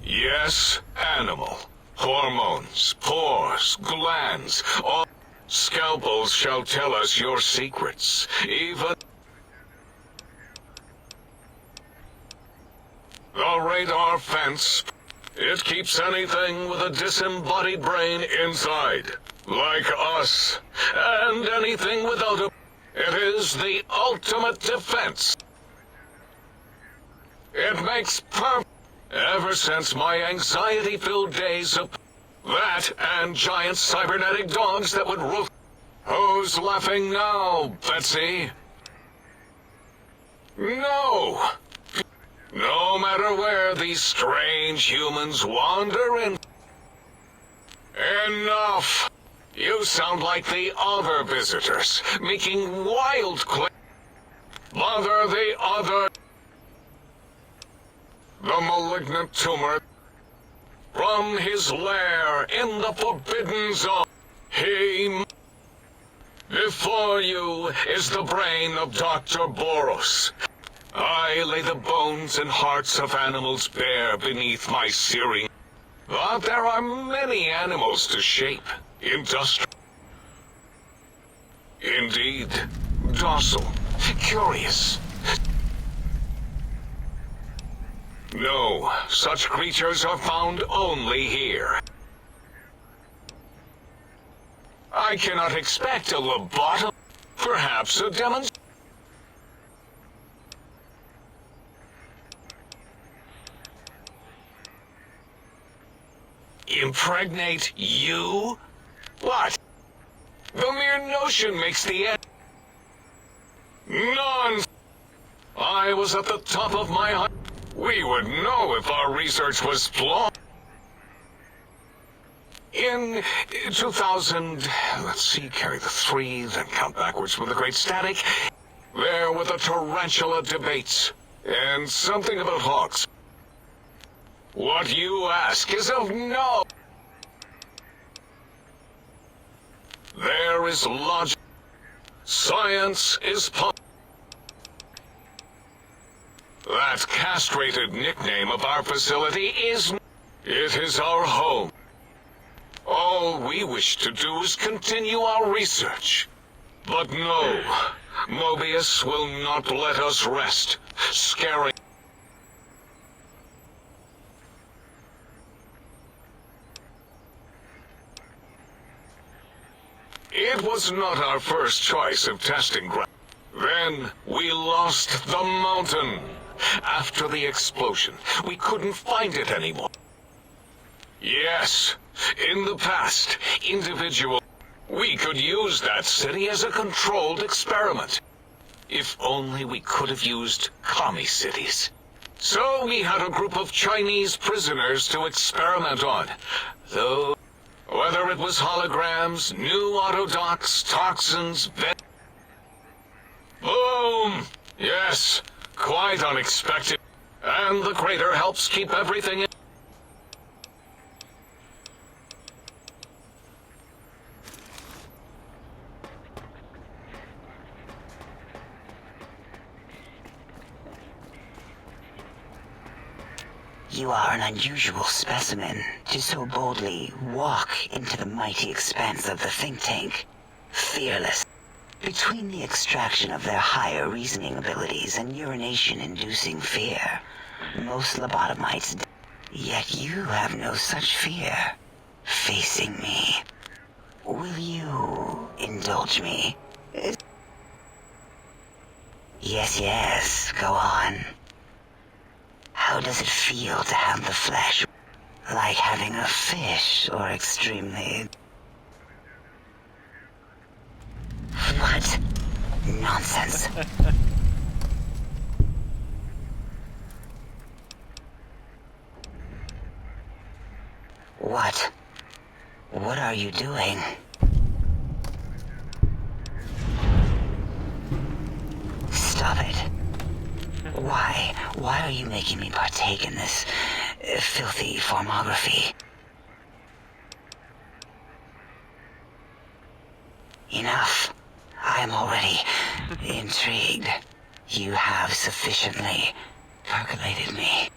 Yes, animal. Hormones, pores, glands, all... Scalpels shall tell us your secrets. Even... The radar fence. It keeps anything with a disembodied brain inside. Like us. And anything without a... It is the ultimate defense. It makes perfect... Ever since my anxiety-filled days of... That and giant cybernetic dogs that would roof... Who's laughing now, Betsy? No! No matter where these strange humans wander in... Enough! You sound like the other visitors, making wild claims. Bother the other... The malignant tumor... From his lair in the Forbidden Zone, he... Before you is the brain of Dr. Boros. I lay the bones and hearts of animals bare beneath my searing. But there are many animals to shape. Industrial. Indeed. Docile. Curious. No, such creatures are found only here. I cannot expect a lobotomist. Perhaps a demonstration. Impregnate you? What? The mere notion makes the end. Nonsense! I was at the top of my height. We would know if our research was flawed. In 2000, let's see, carry the 3, then count backwards from the Great Static. There were the tarantula debates, and something about hawks. What you ask is of no... There is logic. Science is That castrated nickname of our facility is... It is our home. All we wish to do is continue our research. But no, Mobius will not let us rest, scaring... It was not our first choice of testing ground. Then we lost the mountain. After the explosion, we couldn't find it anymore. Yes, in the past, we could use that city as a controlled experiment. If only we could have used commie cities. So we had a group of Chinese prisoners to experiment on. Though, whether it was holograms, new autodocs, toxins, boom! Yes, quite unexpected. And the crater helps keep everything in. You are an unusual specimen to so boldly walk into the mighty expanse of the think tank. Fearless. Between the extraction of their higher reasoning abilities and urination-inducing fear, most lobotomites... Yet you have no such fear. Facing me. Will you indulge me? Yes, go on. How does it feel to have the flesh? Like having a fish, or extremely... What? Nonsense. What? What are you doing? stop it. Why? Why are you making me partake in this filthy formography? Enough. I am already intrigued. You have sufficiently percolated me.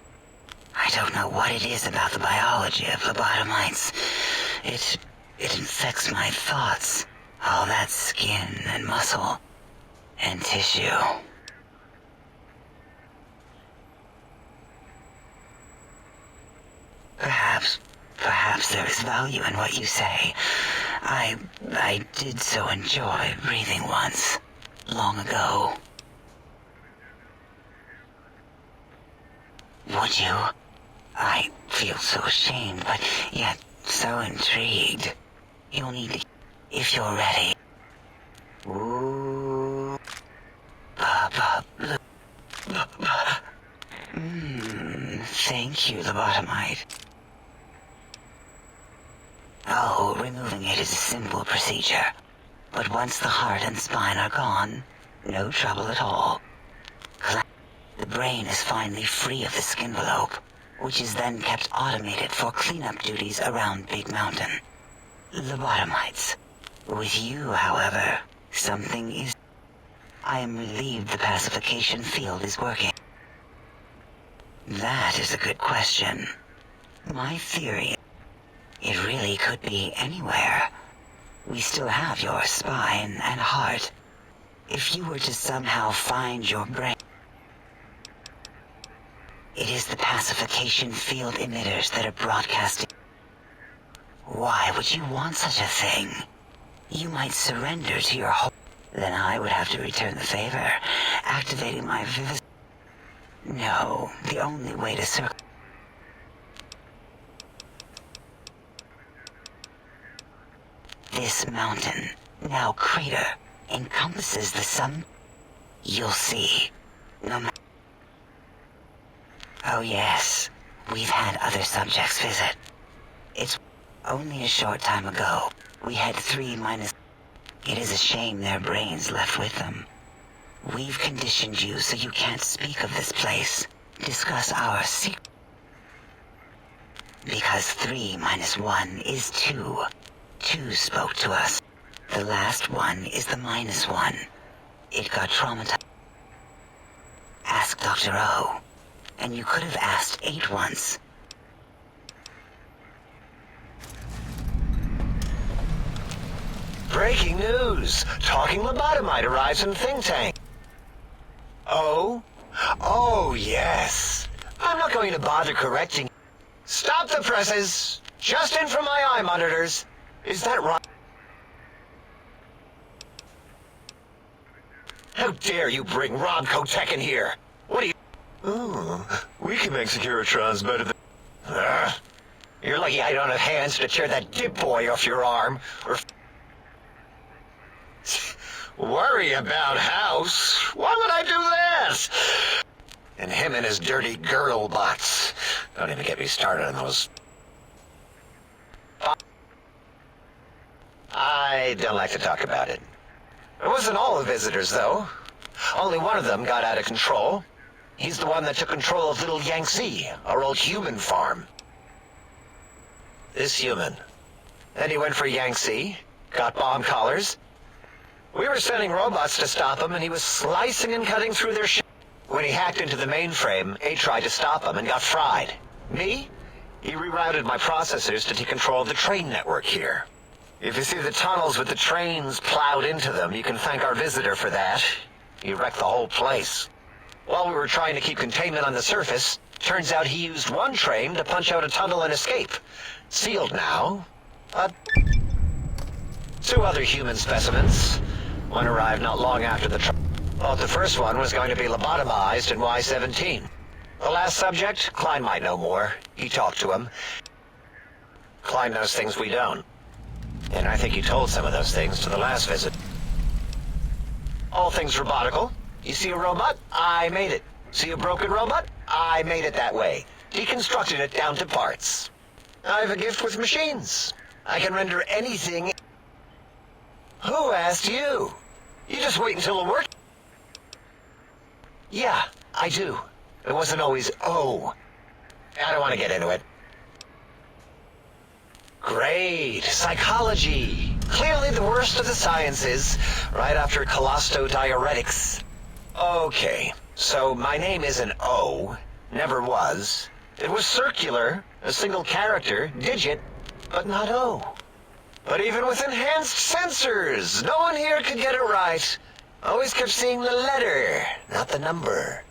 I don't know what it is about the biology of lobotomites. It infects my thoughts. All that skin and muscle and tissue. Perhaps there is value in what you say. I did so enjoy breathing once, long ago. Would you? I feel so ashamed, but yet so intrigued. You'll need to, if you're ready. Ooh. Thank you, lobotomite. Oh, removing it is a simple procedure. But once the heart and spine are gone, no trouble at all. The brain is finally free of the skin envelope, which is then kept automated for cleanup duties around Big Mountain. Lobotomites. With you, however, something is... I am relieved the pacification field is working. That is a good question. My theory... It really could be anywhere. We still have your spine and heart. If you were to somehow find your brain... It is the pacification field emitters that are broadcasting. Why would you want such a thing? You might surrender to your whole... Then I would have to return the favor, activating my vivis... No, the only way to circle... This mountain, now crater, encompasses the sun. You'll see. No matter... Oh yes, we've had other subjects visit. It's only a short time ago. We had 3-. It is a shame their brains left with them. We've conditioned you so you can't speak of this place, discuss our secret. Because 3-1 is 2. 2 spoke to us. The last one is the -1. It got traumatized. Ask Dr. O. And you could have asked 8 once. Breaking news! Talking lobotomite arrives in think tank. Oh? Oh, yes. I'm not going to bother correcting. Stop the presses! Just in from my eye monitors. Is that right? How dare you bring Rob Kotek in here? What do you... Oh, we can make Securitrons better than... You're lucky I don't have hands to tear that dip boy off your arm, or... Worry about House? Why would I do that? And him and his dirty girdle bots. Don't even get me started on those... I don't like to talk about it. It wasn't all the visitors, though. Only one of them got out of control. He's the one that took control of Little Yangtze, our old human farm. This human. Then he went for Yangtze, got bomb collars. We were sending robots to stop him, and he was slicing and cutting through their shit. When he hacked into the mainframe, A tried to stop him and got fried. Me? He rerouted my processors to take control of the train network here. If you see the tunnels with the trains plowed into them, you can thank our visitor for that. He wrecked the whole place. While we were trying to keep containment on the surface, turns out he used one train to punch out a tunnel and escape. Sealed now. But 2 other human specimens. One arrived not long after the Thought the first one was going to be lobotomized in Y-17. The last subject, Klein might know more. He talked to him. Klein knows things we don't. And I think he told some of those things to the last visit. All things robotical. You see a robot? I made it. See a broken robot? I made it that way. Deconstructed it down to parts. I have a gift with machines. I can render anything... Who asked you? You just wait until it works. Yeah, I do. It wasn't always O. I don't want to get into it. Great. Psychology. Clearly the worst of the sciences, right after colostodiuretics. Okay, so my name is an O. Never was. It was circular, a single character, digit, but not O. But even with enhanced sensors, no one here could get it right. Always kept seeing the letter, not the number.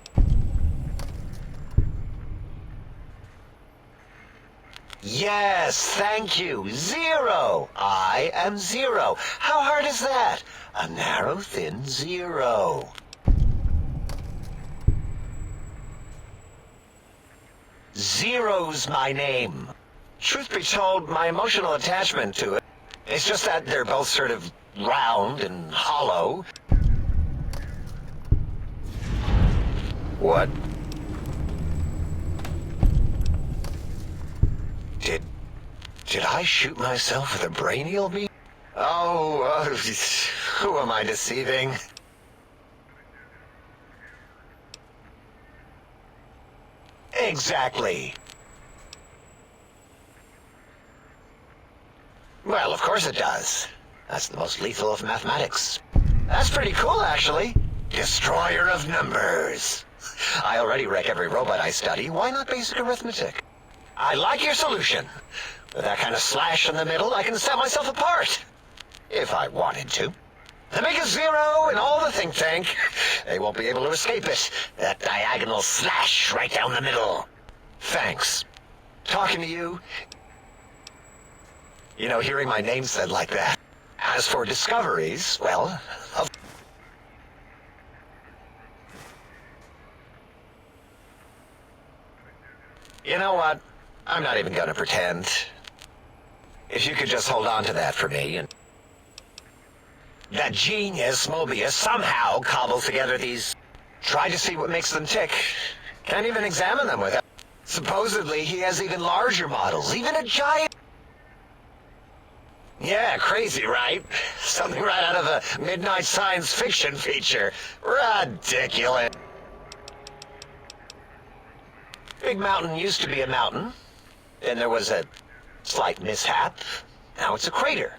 Yes, thank you. 0. I am 0. How hard is that? A narrow, thin 0. Zero's my name. Truth be told, my emotional attachment to it, it's just that they're both sort of round and hollow. What? Did I shoot myself with a brainial beam? Oh, who am I deceiving? Exactly. Well, of course it does. That's the most lethal of mathematics. That's pretty cool, actually. Destroyer of numbers. I already wreck every robot I study. Why not basic arithmetic? I like your solution. With that kind of slash in the middle, I can set myself apart. If I wanted to. They make a 0 in all the think tank. They won't be able to escape it. That diagonal slash right down the middle. Thanks. Talking to you, hearing my name said like that. As for discoveries, well, you know what? I'm not even gonna pretend. If you could just hold on to that for me, and that genius Mobius somehow cobbles together these... Try to see what makes them tick. Can't even examine them without... Supposedly, he has even larger models, even a giant... Yeah, crazy, right? Something right out of a midnight science fiction feature. Ridiculous. Big Mountain used to be a mountain. Then there was a slight mishap. Now it's a crater.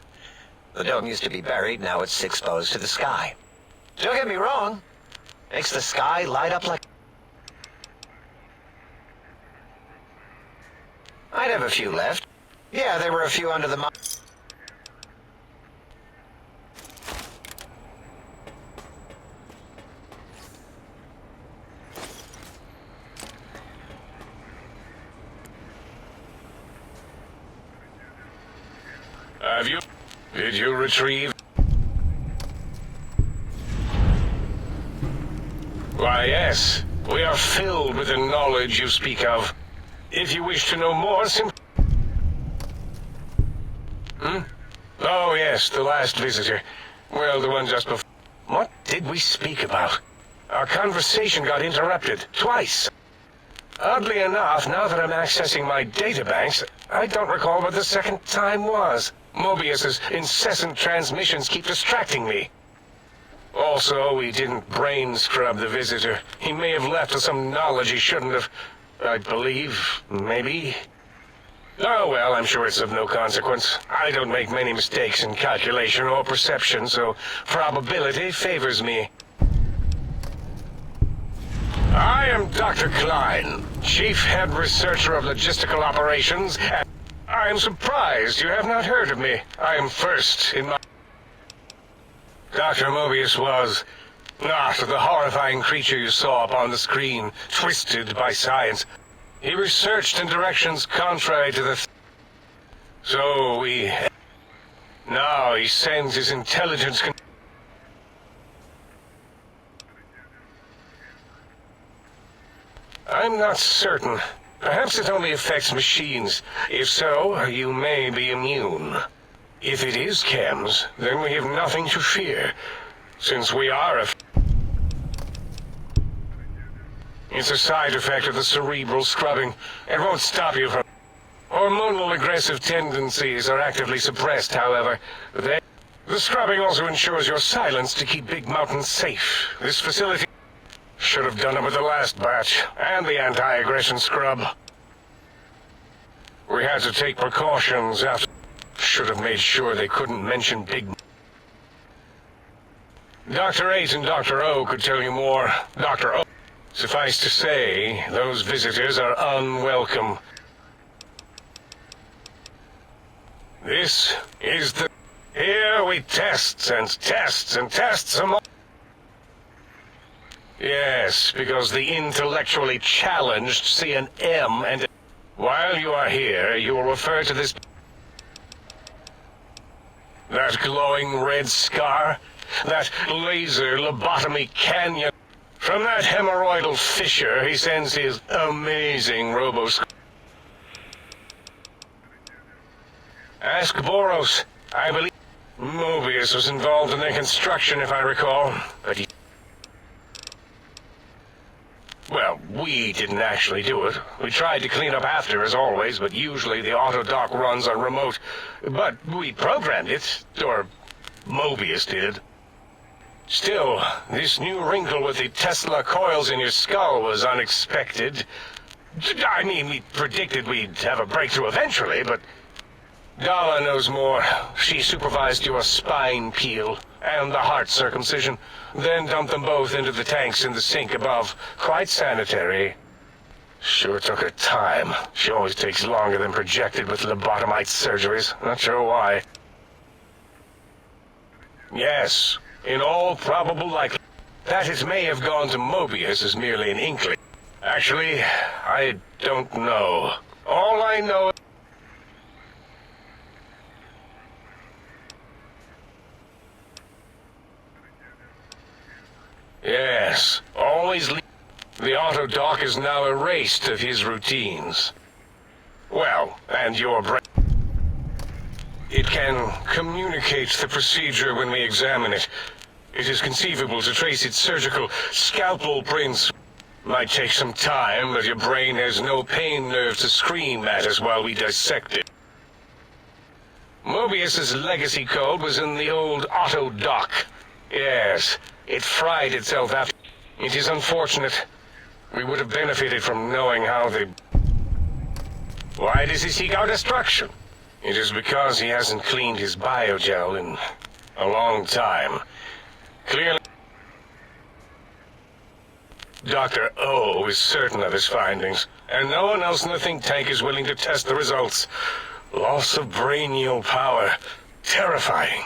The dome used to be buried, now it's exposed to the sky. Don't get me wrong. Makes the sky light up like... I'd have a few left. Yeah, there were a few under the... Did you retrieve? Why, yes. We are filled with the knowledge you speak of. If you wish to know more, Oh, yes, the last visitor. Well, the one just before. What did we speak about? Our conversation got interrupted twice. Oddly enough, now that I'm accessing my databanks, I don't recall what the second time was. Mobius's incessant transmissions keep distracting me. Also, we didn't brain scrub the visitor. He may have left us some knowledge he shouldn't have. I believe, maybe. Oh well, I'm sure it's of no consequence. I don't make many mistakes in calculation or perception, so probability favors me. I am Dr. Klein, Chief Head Researcher of Logistical Operations, and I am surprised you have not heard of me. I am first in my... Dr. Mobius was not the horrifying creature you saw upon the screen, twisted by science. He researched in directions contrary to the... So now he sends his intelligence... I'm not certain. Perhaps it only affects machines. If so, you may be immune. If it is chems, then we have nothing to fear, since we are It's a side effect of the cerebral scrubbing. It won't stop you from... Hormonal aggressive tendencies are actively suppressed, however. The scrubbing also ensures your silence to keep Big Mountain safe. This facility... Should have done it with the last batch, and the anti-aggression scrub. We had to take precautions after... Should have made sure they couldn't mention Big... Dr. 8 and Dr. O could tell you more. Dr. O... Suffice to say, those visitors are unwelcome. This is the... Here we test and tests and tests them all. Yes, because the intellectually challenged see an M and... While you are here, you will refer to this... That glowing red scar? That laser lobotomy canyon? From that hemorrhoidal fissure, he sends his amazing robos... Ask Boros. I believe Mobius was involved in their construction, if I recall. But he... Well, we didn't actually do it. We tried to clean up after, as always, but usually the auto dock runs on remote. But we programmed it, or Mobius did. Still, this new wrinkle with the Tesla coils in your skull was unexpected. I mean, we predicted we'd have a breakthrough eventually, but... Dala knows more. She supervised your spine peel and the heart circumcision, then dumped them both into the tanks in the sink above. Quite sanitary. Sure took her time. She always takes longer than projected with lobotomite surgeries. Not sure why. Yes, in all probable likelihood, that it may have gone to Mobius is merely an inkling. Actually, I don't know. All I know... Yes, always the auto dock is now erased of his routines. Well, and your brain... It can communicate the procedure when we examine it. It is conceivable to trace its surgical scalpel prints. Might take some time, but your brain has no pain nerve to scream at us while we dissect it. Mobius's legacy code was in the old auto dock. Yes, it fried itself after. It is unfortunate. We would have benefited from knowing how the... Why does he seek our destruction? It is because he hasn't cleaned his biogel in a long time. Clearly... Dr. O is certain of his findings, and no one else in the think tank is willing to test the results. Loss of brainial power. Terrifying.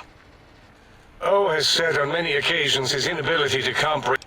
O has said on many occasions his inability to comprehend...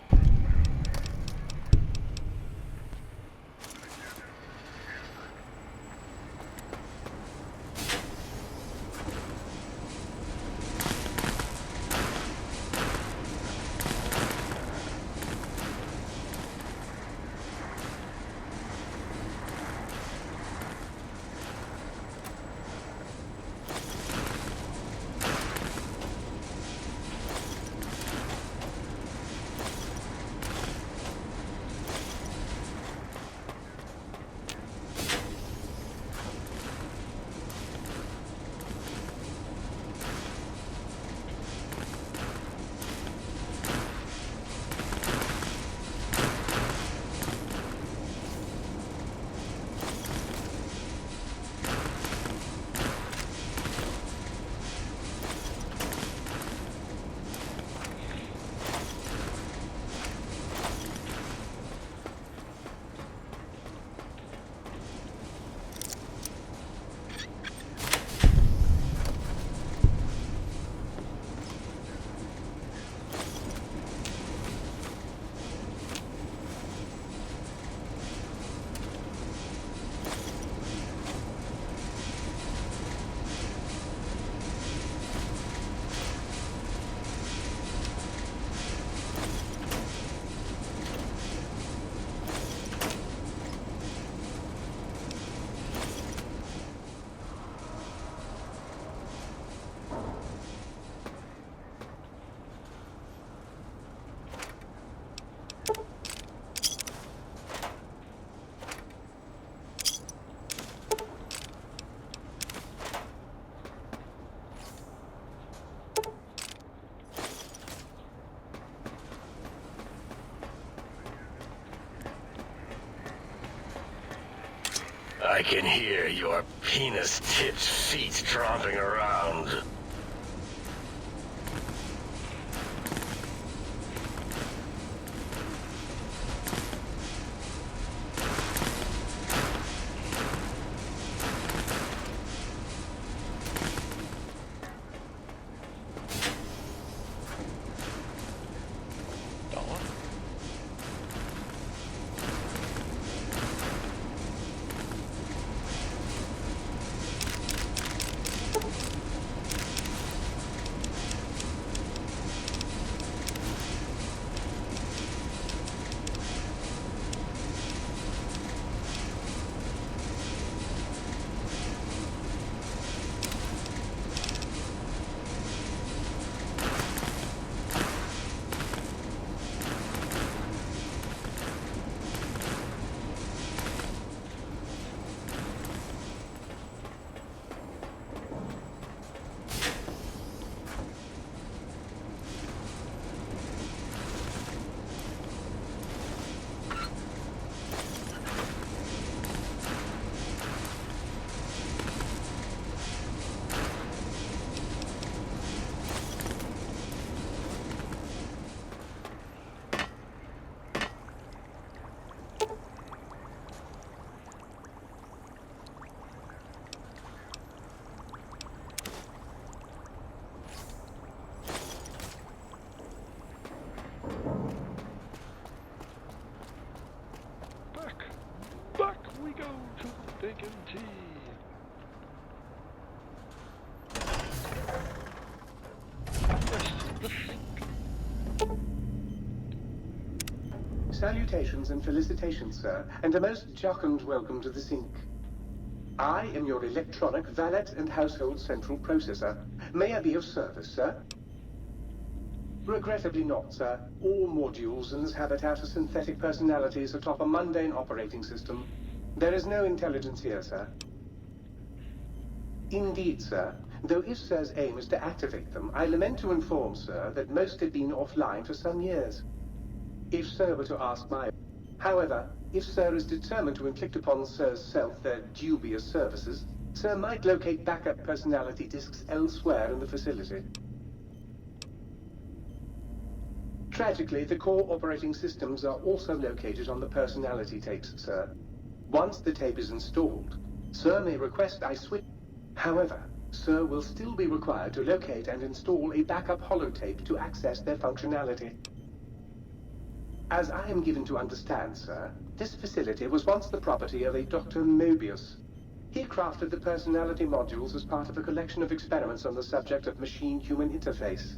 I can hear your penis-tipped feet tromping around. Back we go to bacon tea. Salutations and felicitations, sir, and a most jocund welcome to the sink. I am your electronic valet and household central processor. May I be of service, sir? Regrettably not, sir. All modules in this habitat are synthetic personalities atop a mundane operating system. There is no intelligence here, sir. Indeed, sir. Though if Sir's aim is to activate them, I lament to inform, sir, that most have been offline for some years. If Sir were to ask my... However, if Sir is determined to inflict upon Sir's self their dubious services, Sir might locate backup personality disks elsewhere in the facility. Tragically, the core operating systems are also located on the personality tapes, sir. Once the tape is installed, Sir may request I switch... However, Sir will still be required to locate and install a backup holotape to access their functionality. As I am given to understand, sir, this facility was once the property of a Dr. Mobius. He crafted the personality modules as part of a collection of experiments on the subject of machine-human interface.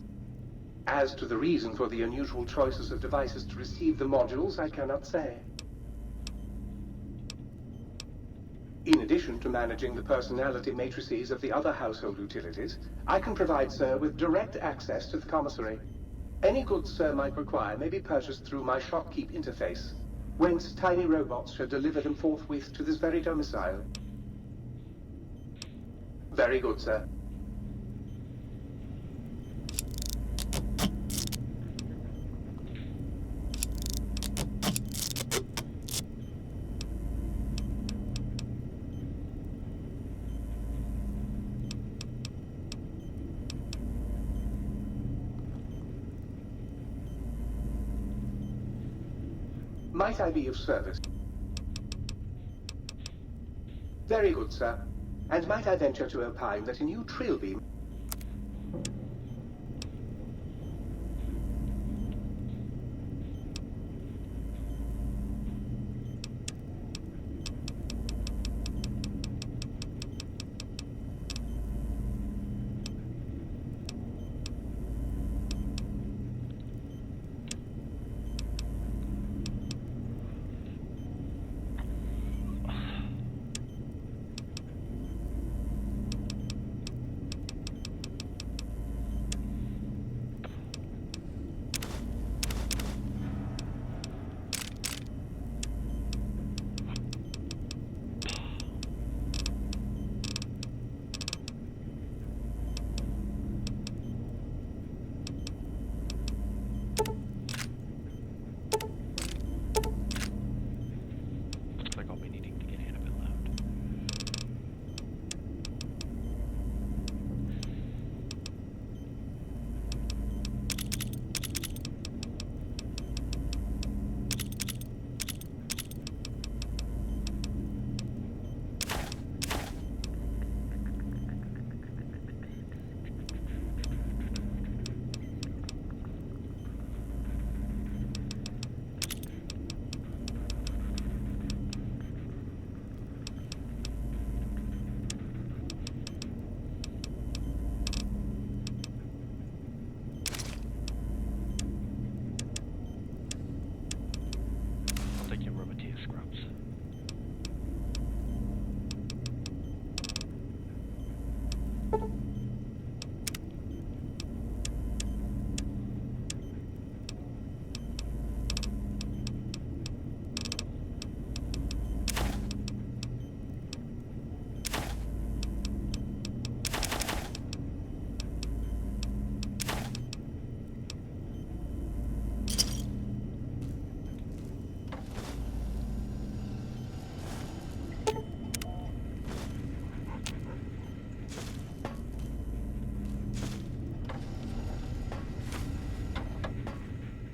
As to the reason for the unusual choices of devices to receive the modules, I cannot say. In addition to managing the personality matrices of the other household utilities, I can provide Sir with direct access to the commissary. Any goods Sir might require may be purchased through my shopkeep interface, whence tiny robots shall deliver them forthwith to this very domicile. Very good, sir. Might I be of service? Very good, sir. And might I venture to opine that a new trilby...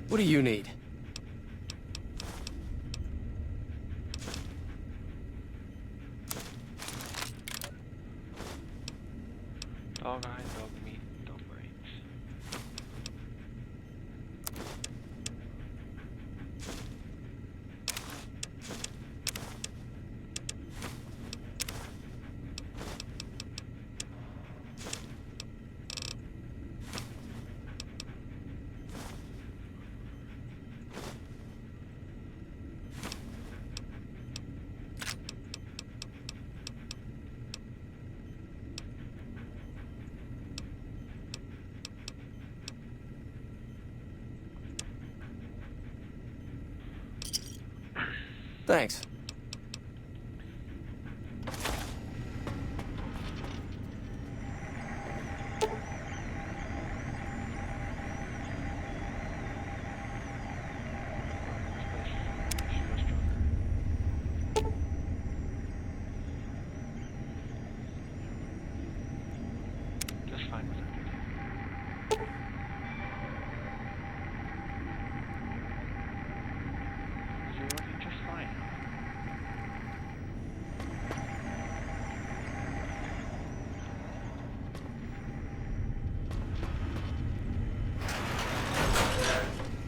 What do you need? Dog eye, dog meat, dog brains. Thanks. Just fine with it. You're working just fine.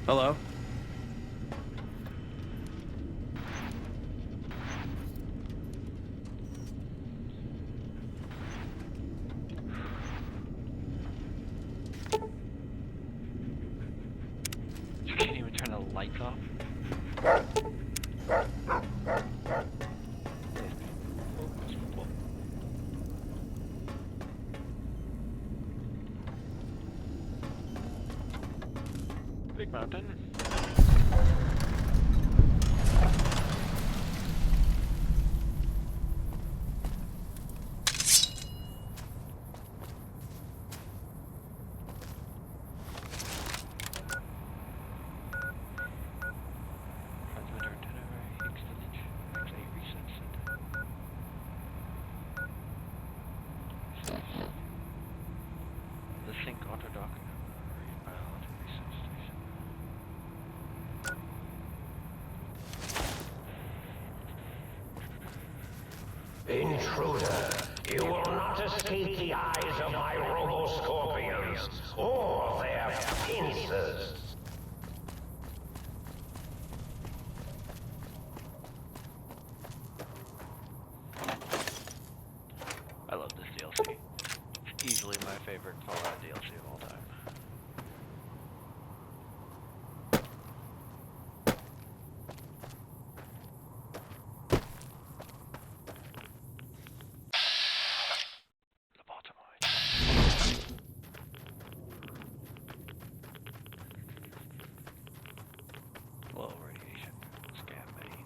Hello? You can't even turn the lights off. Big mountain. Transmitter antenna, X reset center. The sync auto dock. Biology research station. Intruder, you will not escape the eyes of my robo-scorpions or their pincers. I love this DLC. It's easily my favorite Fallout DLC of all time. Low radiation scan mini.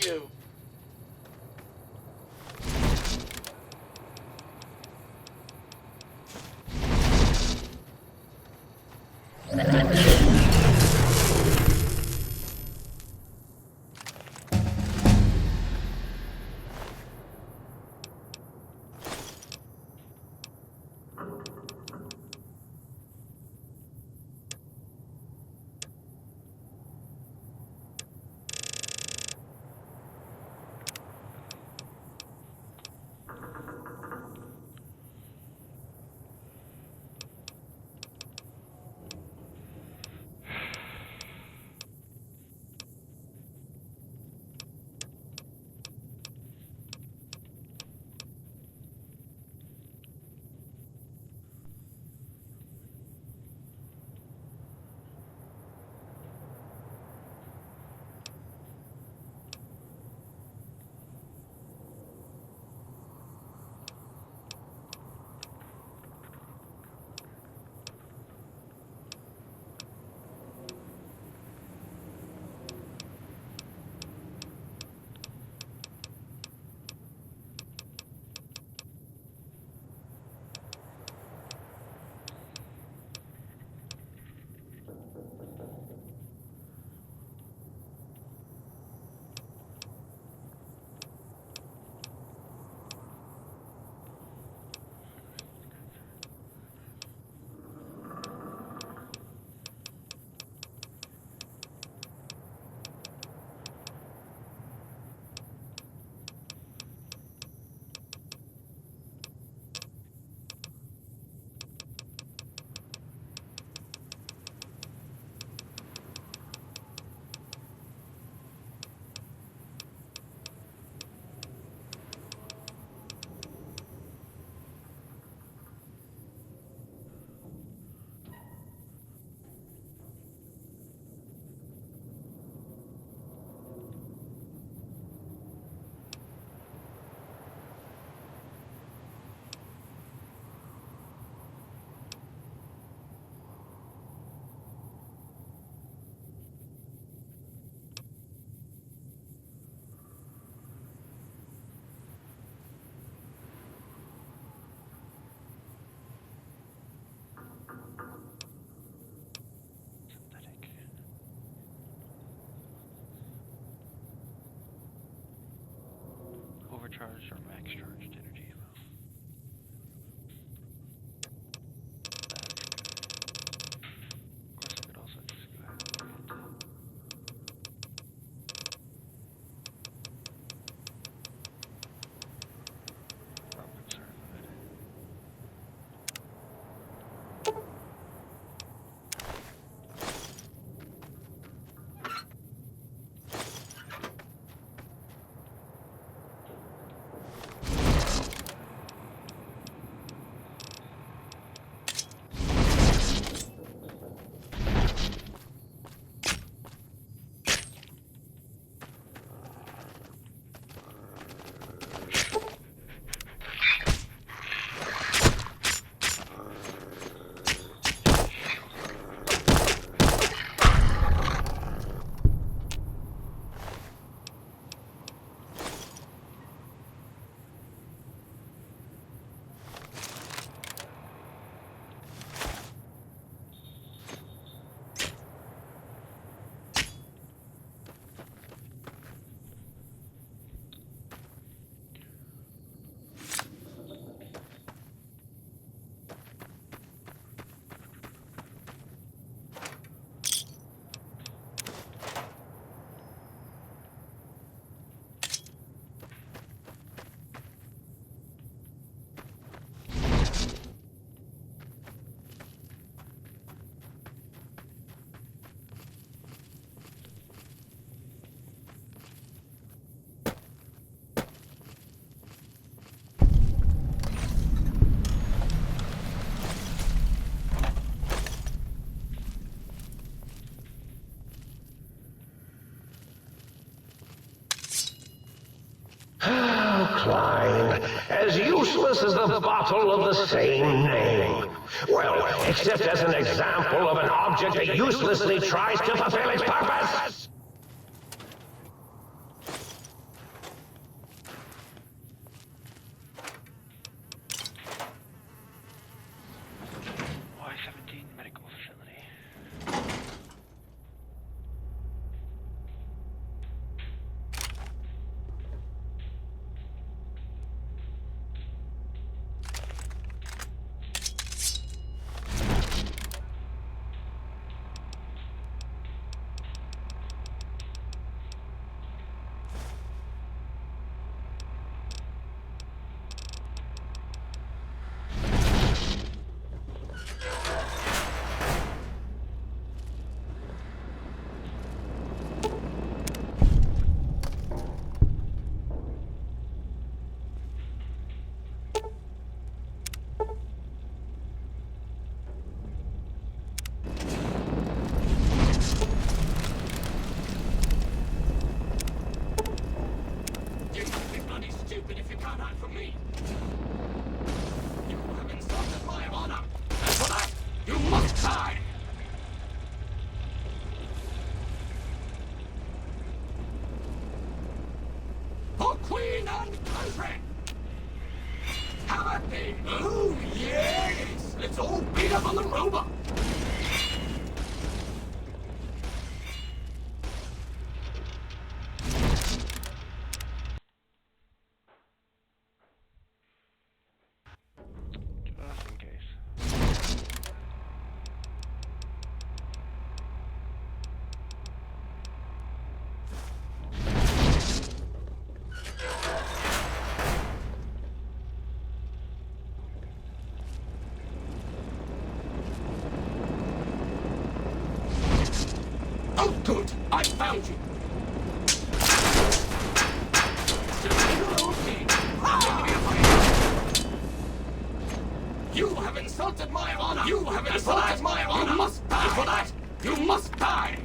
you? Overcharged or max charged energy ammo. Of course, I could also just go ahead and get Robert certified. Klein, as useless as the bottle of the same name. Well, except as an example of an object that uselessly tries to fulfill its purpose. me! You have insulted my honor! And for that, you must die! For Queen and country! Have it be! Oh, yes! Let's all beat up on the robot! Just in case. Oh, good! I found you! You have insulted my honor! You have insulted my honor! You must die! For that, you must die!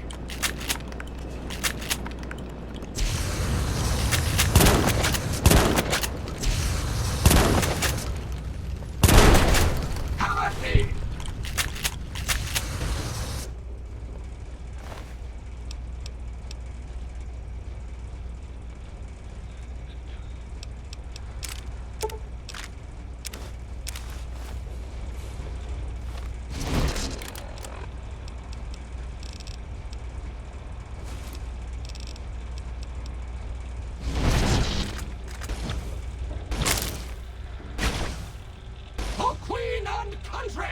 Have at me! For Queen and country!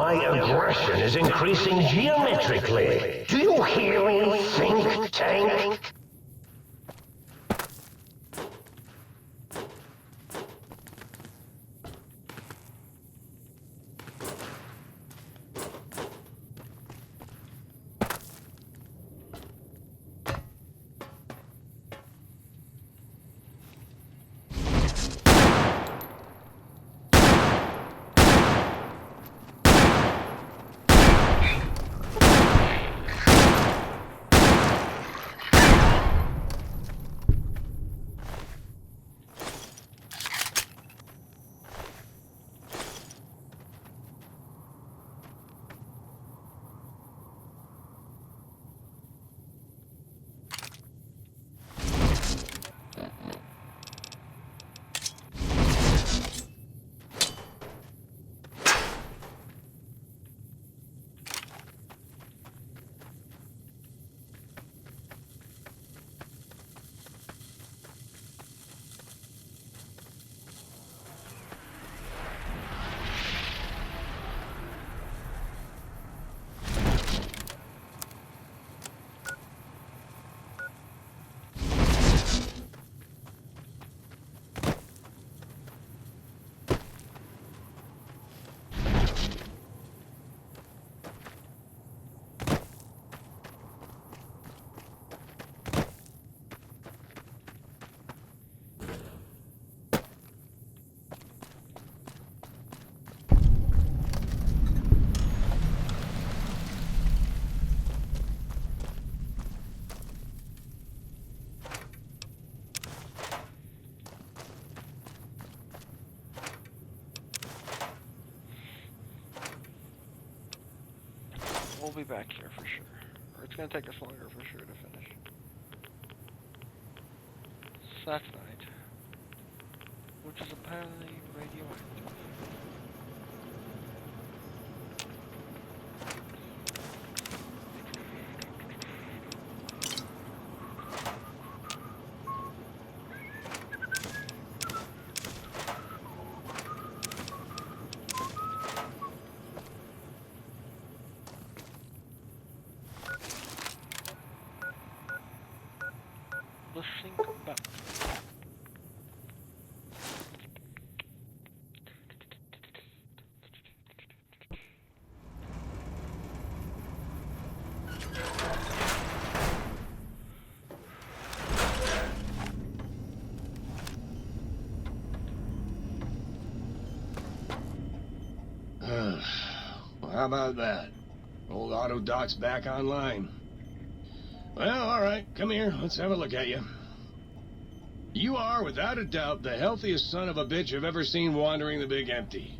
My aggression is increasing geometrically. Do you hear me, think tank? We'll be back here for sure. Or it's gonna take us longer for sure to finish. Satanite. Which is apparently radioactive. Let's think about Well, how about that? Old auto dock's back online. Well, all right. Come here. Let's have a look at you. You are, without a doubt, the healthiest son of a bitch I've ever seen wandering the big empty.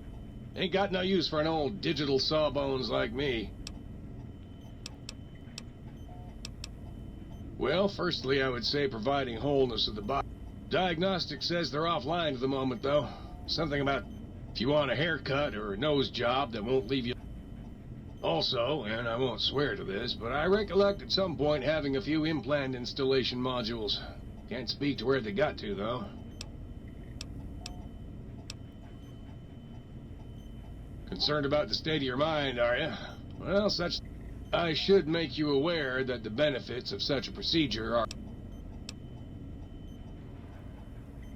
Ain't got no use for an old digital sawbones like me. Well, firstly, I would say providing wholeness of the body. Diagnostic says they're offline at the moment, though. Something about if you want a haircut or a nose job that won't leave you... Also, and I won't swear to this, but I recollect at some point having a few implant installation modules. Can't speak to where they got to, though. Concerned about the state of your mind, are you? Well, I should make you aware that the benefits of such a procedure are...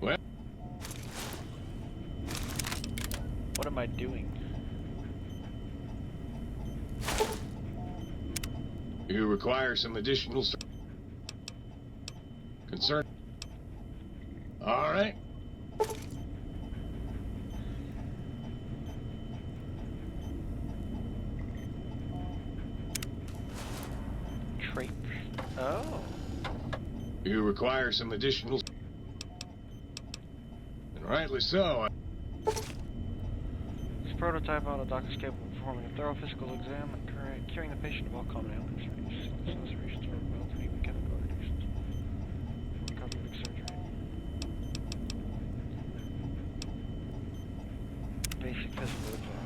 Well... What am I doing? You require some additional... Concern... All right. Traits. Oh. You require some additional... And rightly so. This prototype auto dock is capable of performing a thorough physical exam and curing the patient of all common ailments, lacerations, or wells, and even chemical reductions. Cosmetic surgery. Basic physical exam.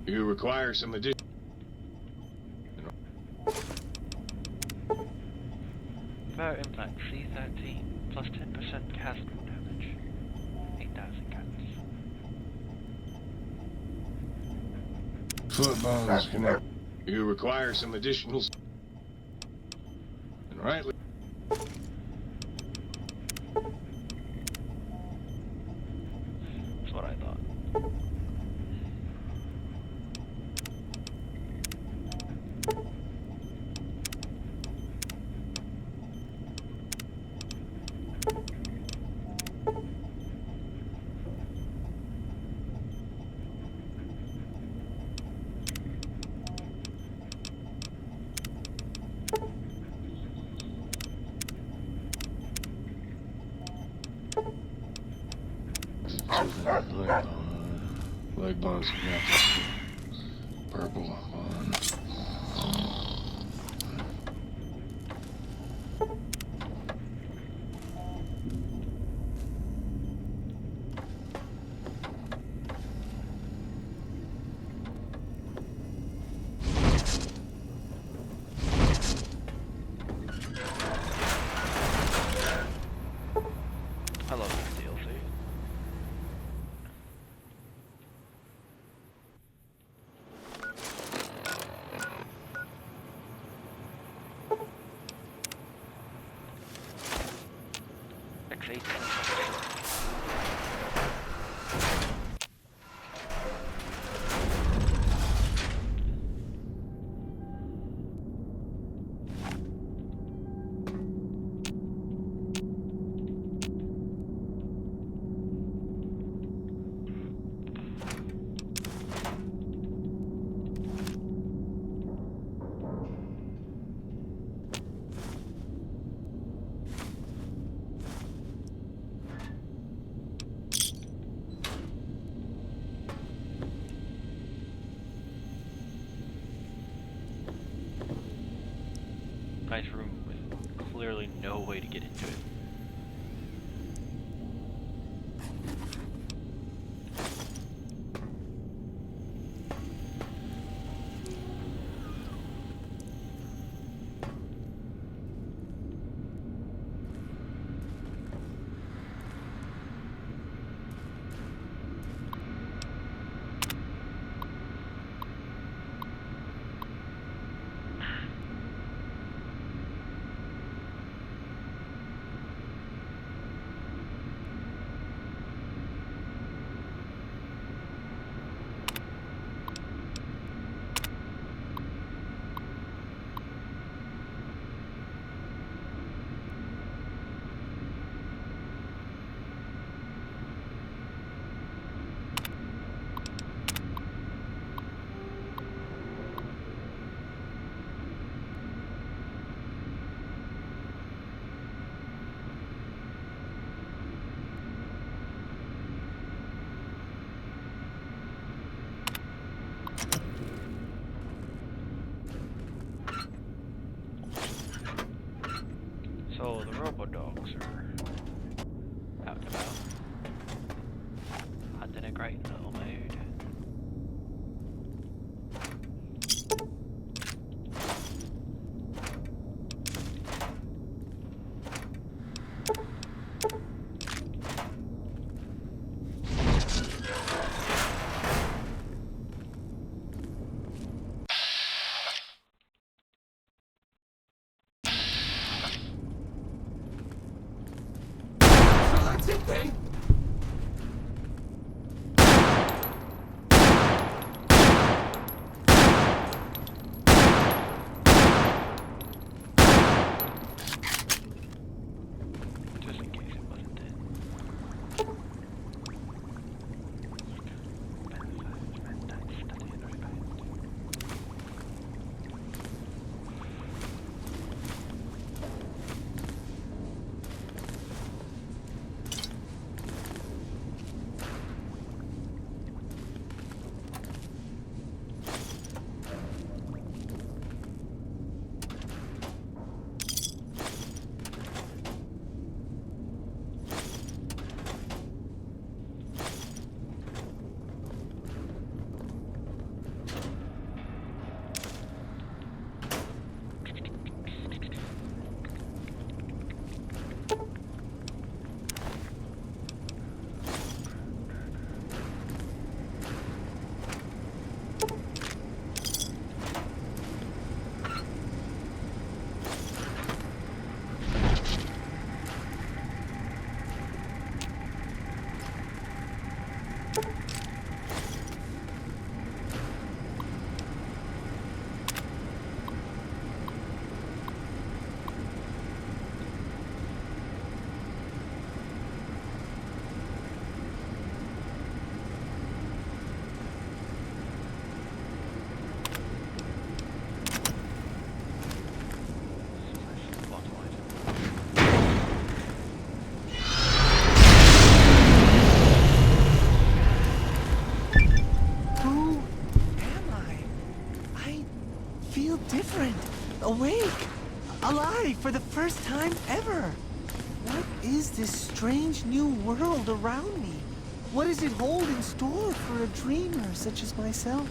You require some additional... Fair impact C13, plus 10% casco damage. 8,000 casco. Foot bones connect. You require some additional... And rightly... That's what I thought. Leg bones connected. Purple bone. I love this DLC. Nice room with clearly no way to get into it. So the robo-dogs are out and about, hunting a great little mood. That's it then. Just in case it wasn't dead. Awake! Alive for the first time ever! What is this strange new world around me? What does it hold in store for a dreamer such as myself?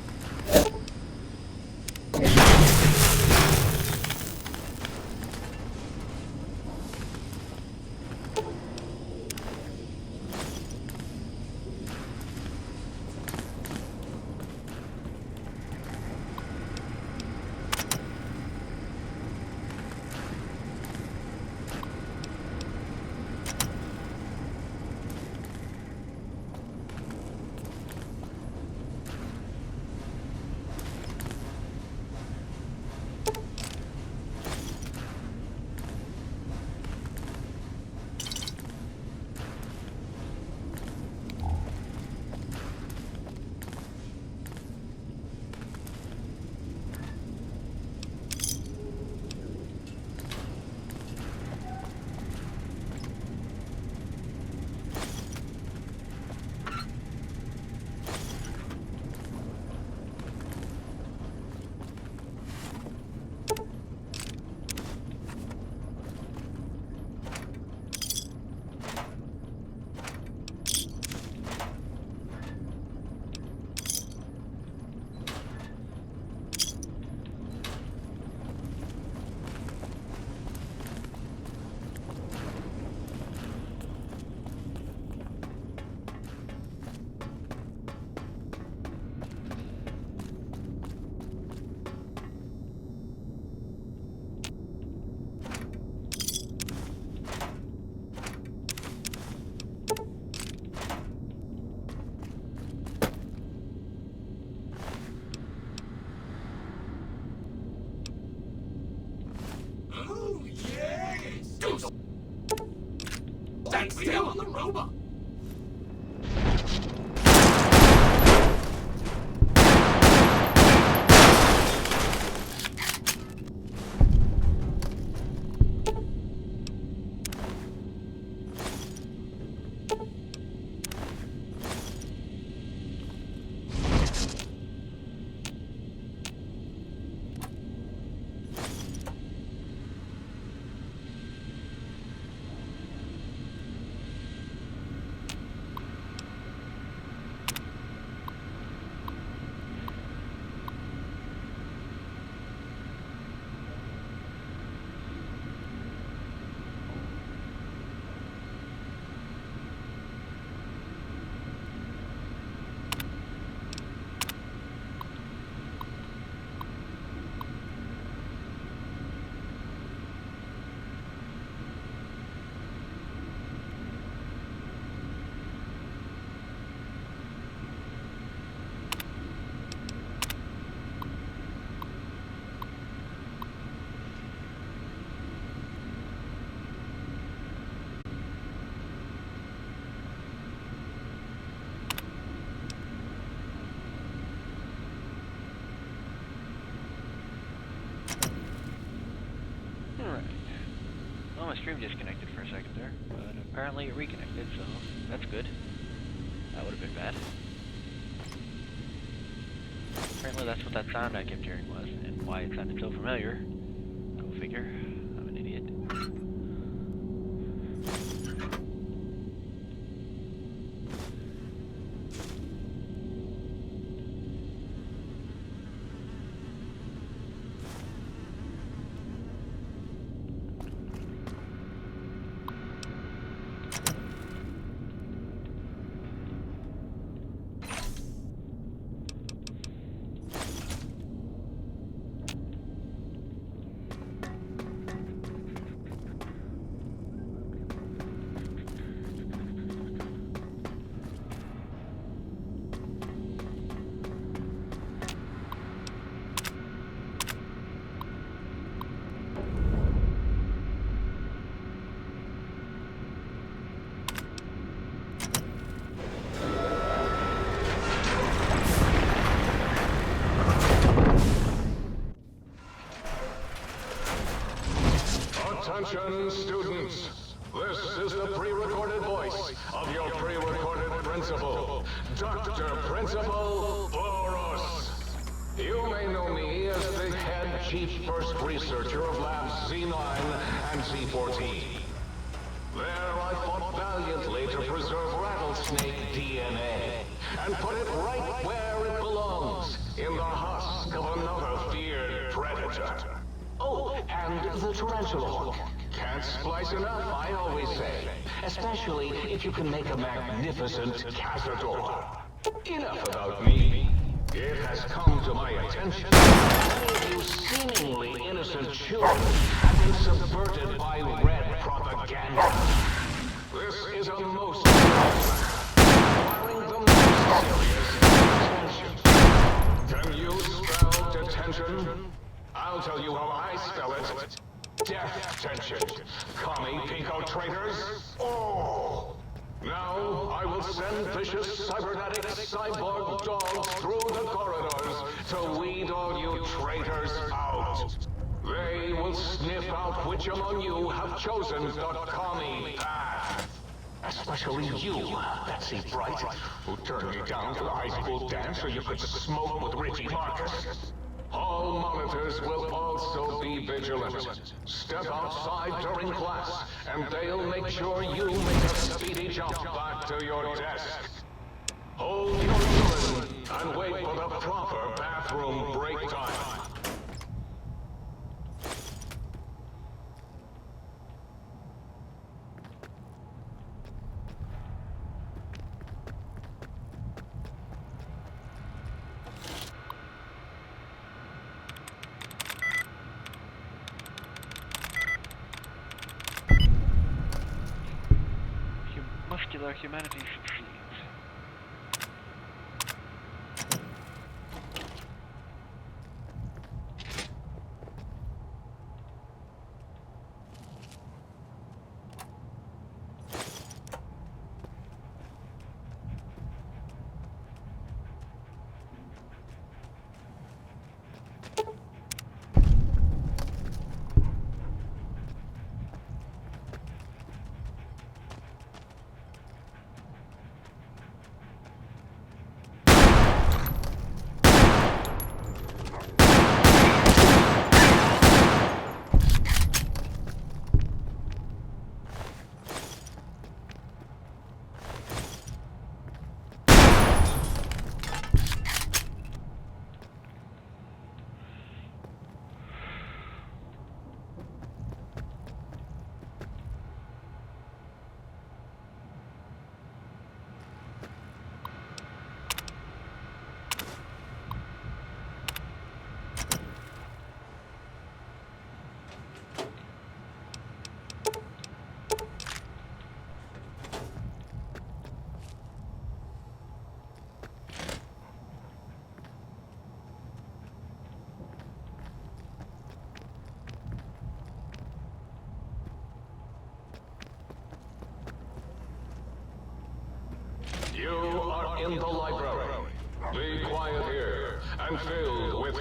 Oh, yes! Do so! Stand still on the robot! Alright. Well, my stream disconnected for a second there, but apparently it reconnected, so that's good. That would have been bad. Apparently that's what that sound I kept hearing was, and why it sounded so familiar. Go figure. I'm an idiot. Attention, students. This is the pre-recorded voice of your pre-recorded principal, Dr. Principal Boros. You may know me as the head chief first researcher of Labs Z9 and Z14. There I fought valiantly to preserve rattlesnake DNA and put it right where it belongs, in the husk of another feared predator. Oh, and the tarantula hook. Can't splice enough, I always say. Especially if you can make a magnificent cazador. Enough about me. It has come to my attention that many of you seemingly innocent children have been subverted by red propaganda. This is a most requiring the most serious attention. Can you spell detention? I'll tell you how I spell it. Death tension. Commie pinko traitors. Oh! Now, I will send vicious cybernetic cyborg dogs through the corridors to weed all you traitors out. They will sniff out which among you have chosen the commie path. Especially you, Betsy Bright, who turned me down for the high school dance so you could smoke with Richie Marcus. All monitors will also be vigilant. Step outside during class, and they'll make sure you make a speedy jump back to your desk. Hold your urine and wait for the proper bathroom break time. Muscular humanities succeeds. You are in the library. Be quiet here and filled with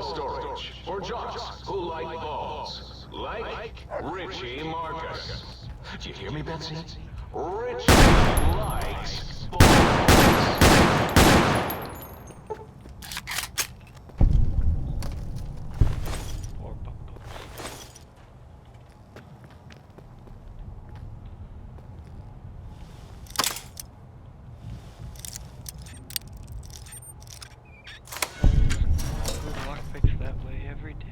ball storage for jocks who like balls. Like Richie Marcus. Do you hear me, Betsy? Richie likes balls. Lockpicks that way every day.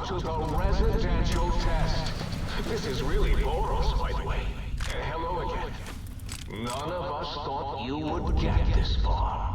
To the residential test. This is really Boros, by the way. Hello again. None of us thought you would get this far.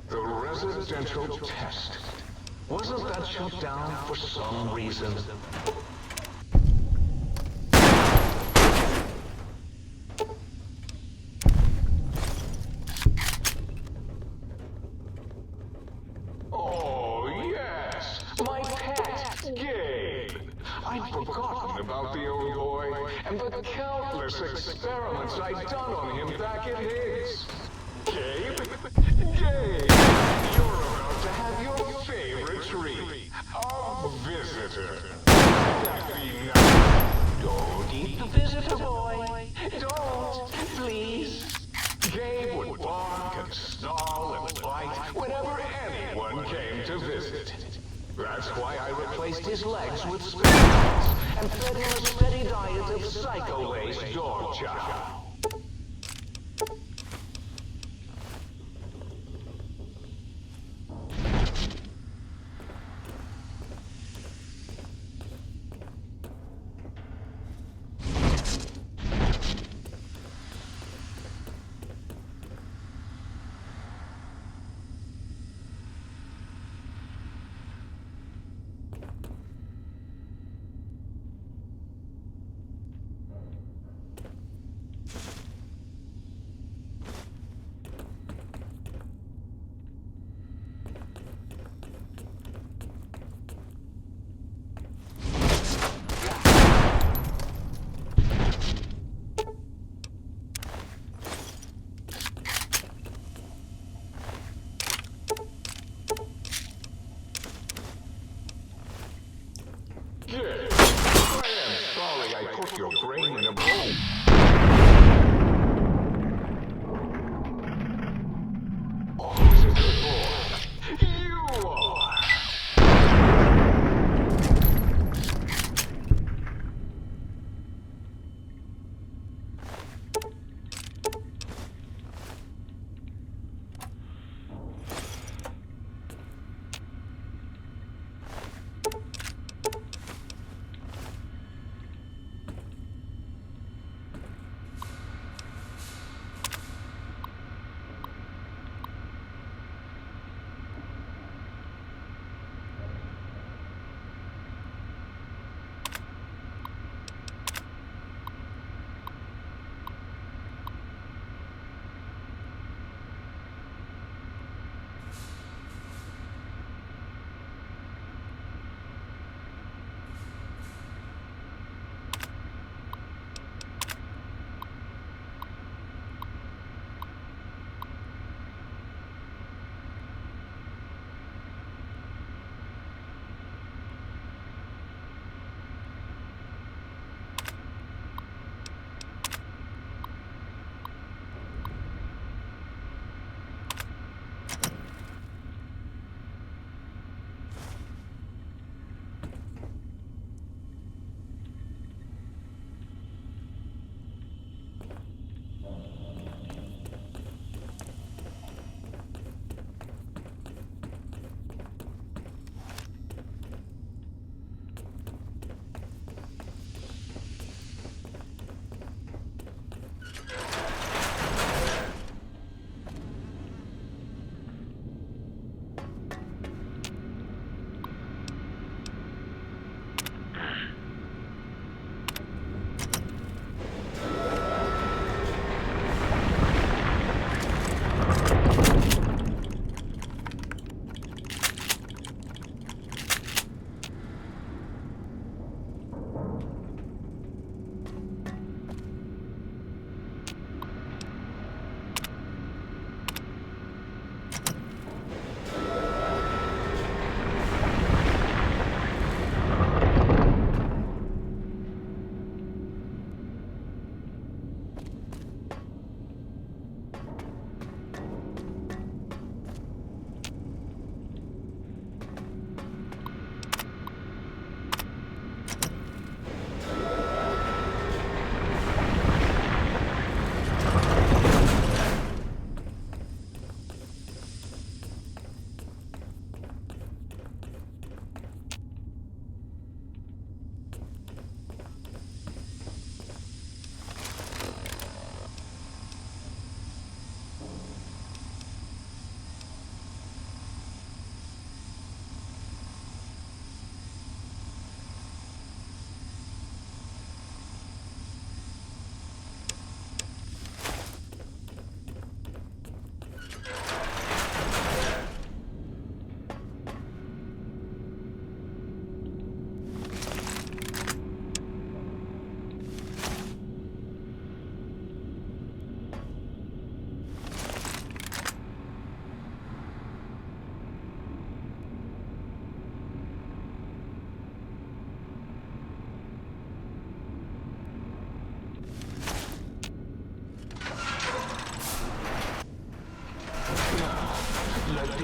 The residential test. Wasn't that shut down for some reason? Oh, yes! My pet, Gabe! I'd forgotten about the old boy and the countless experiments I'd done on him back at Higgs. Gabe? Gabe! You're about to have your favorite treat. A visitor. That be nice. Don't eat the visitor, boy. Don't, please. Gabe would bark and snarl and bite whenever anyone came to visit. That's why I replaced his legs with spinach and fed him a steady diet of psycho-laced dog chow.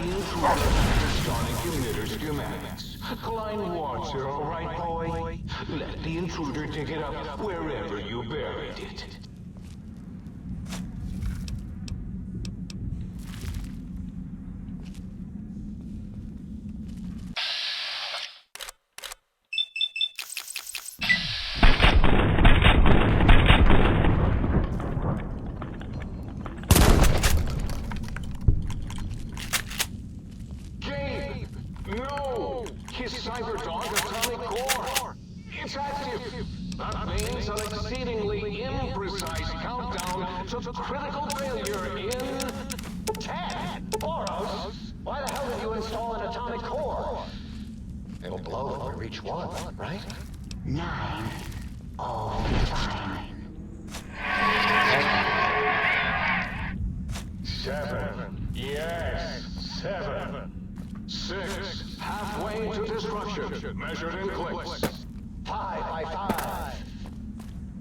intruder the sonic emitter schematics. Klein Watcher, all right, boy? Let the intruder dig it up wherever you buried it. No! His Cyberdog atomic core! It's active! That means an exceedingly imprecise countdown to critical failure in... 10? Boros? Why the hell did you install an atomic core? It'll blow when we reach 1, right? 9. All fine. 7. Yes, 7. 6. Halfway to destruction, measured in clicks. 5 by 5.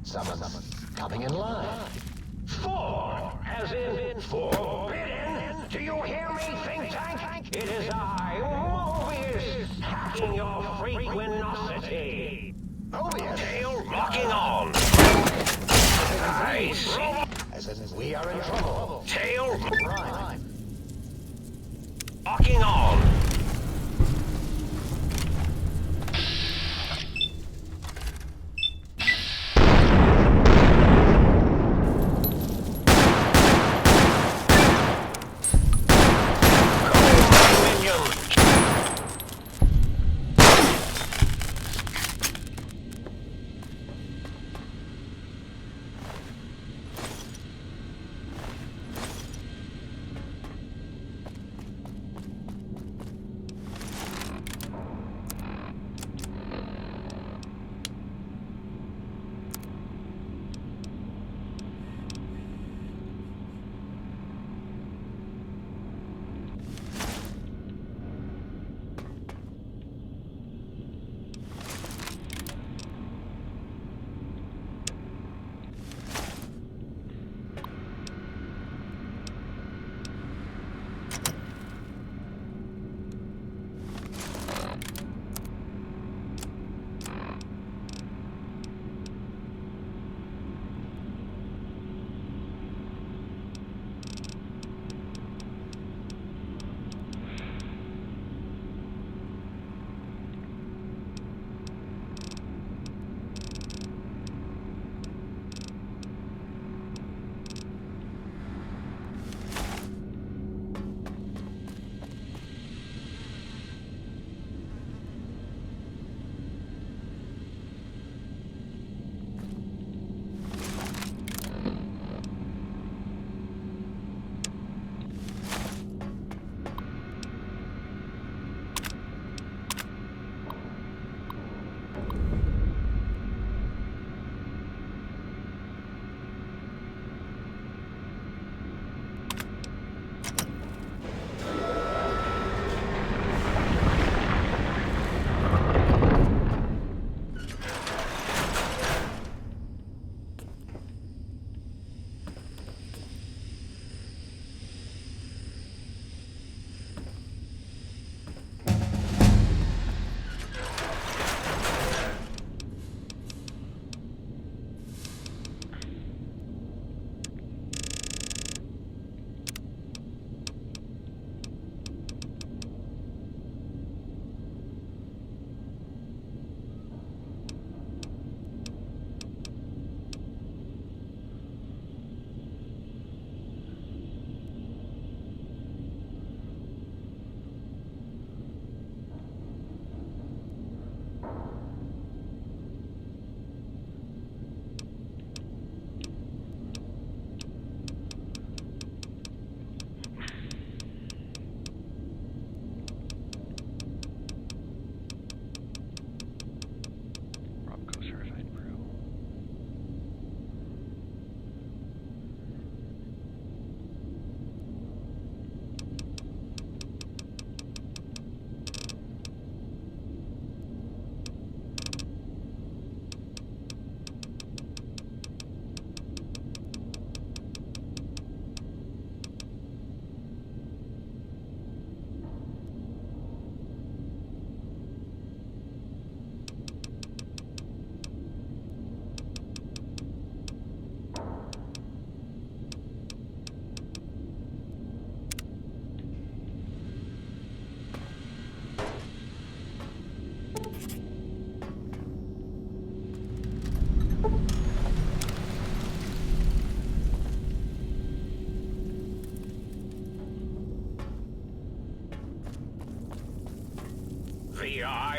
7. Coming in line. 4, as in forbidden. Do you hear me, think tank? It is I, Mobius, hacking your freaquinosity. Mobius? Tail locking on. I see. As in, we are in trouble. Tail Right. locking on. FBI.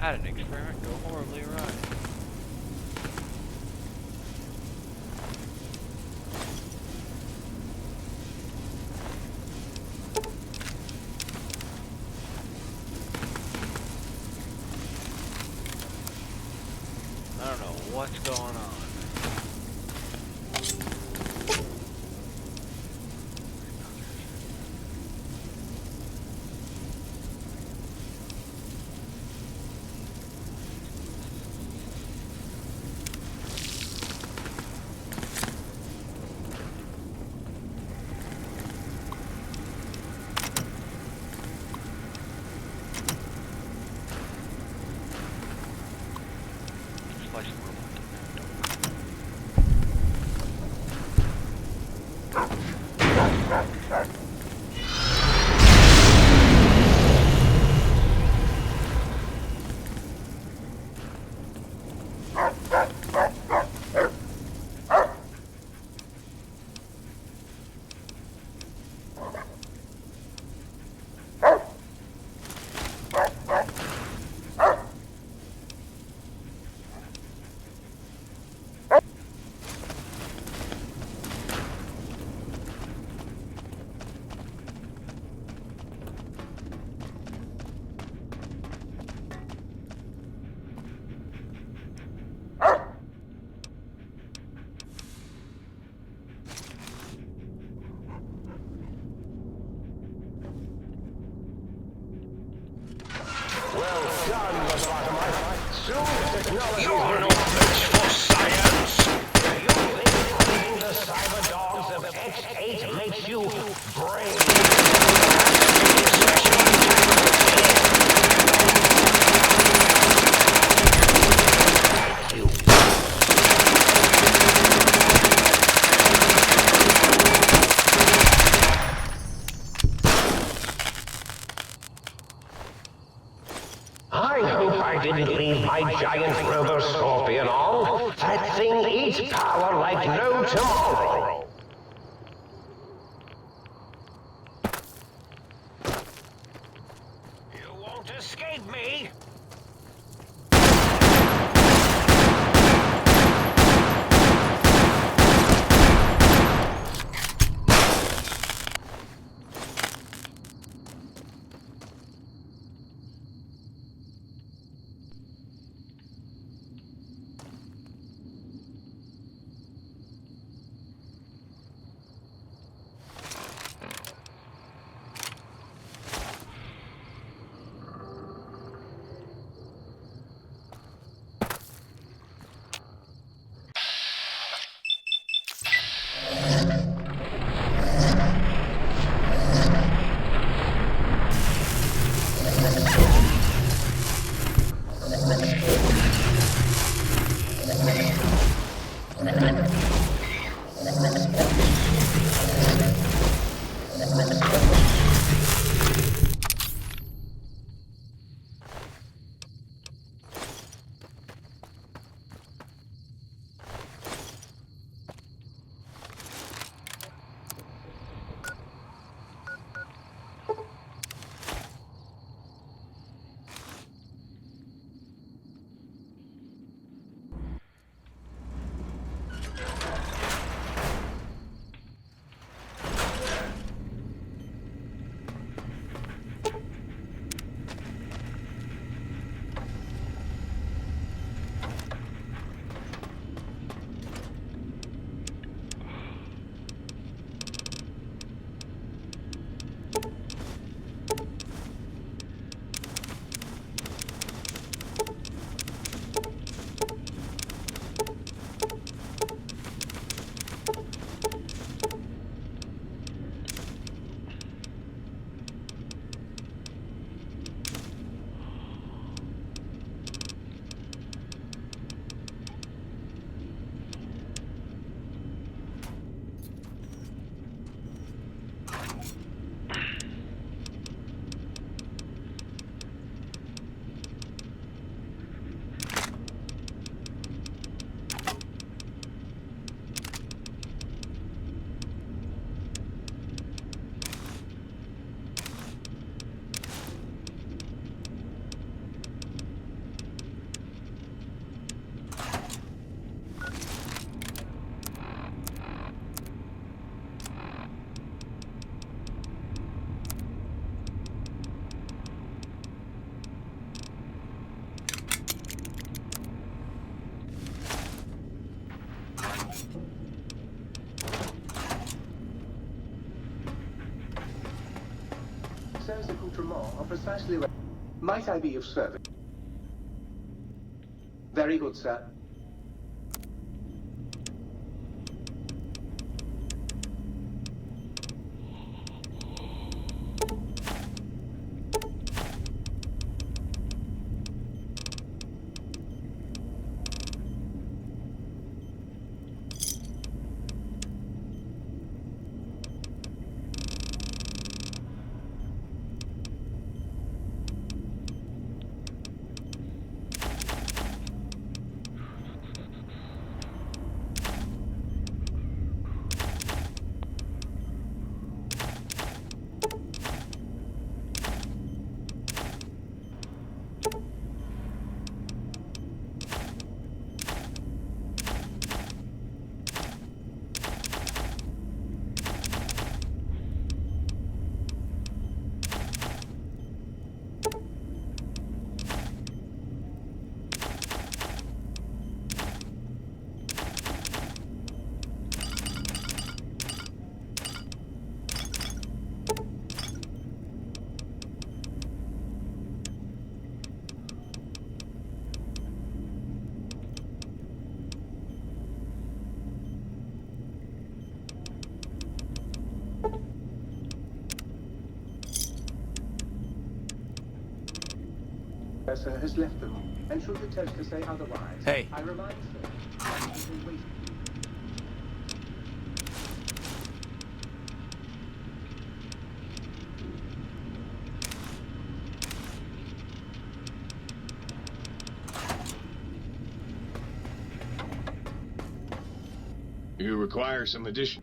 How did an experiment go horribly awry? I don't know what's going on. Splice the robot. Well done, Lobotomite. Soon technology you're no match for science. You think fighting the cyber dogs of X8 makes you brave? I hope I didn't leave my giant robo scorpion on. That thing eats power like no tomorrow. You won't escape me. accoutrements are precisely right. Might I be of service? Very good, sir. Sir has left them, and should the toaster say otherwise, Hey. I remind sir that he will wait. You require some addition.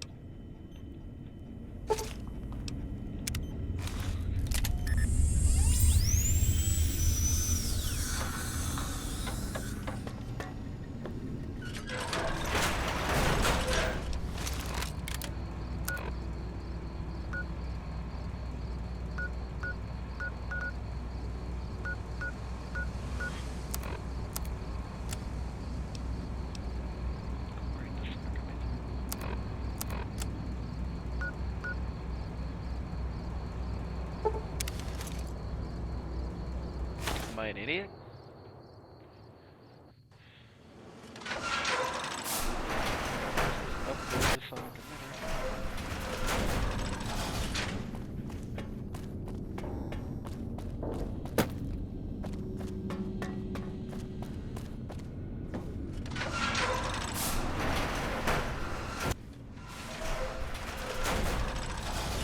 Am I an idiot? Oh, there's the sonic emitter.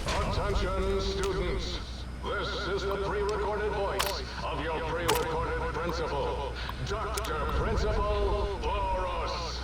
Attention, students. This is the pre-recorded voice of your pre-recorded principal, Dr. Principal Boros.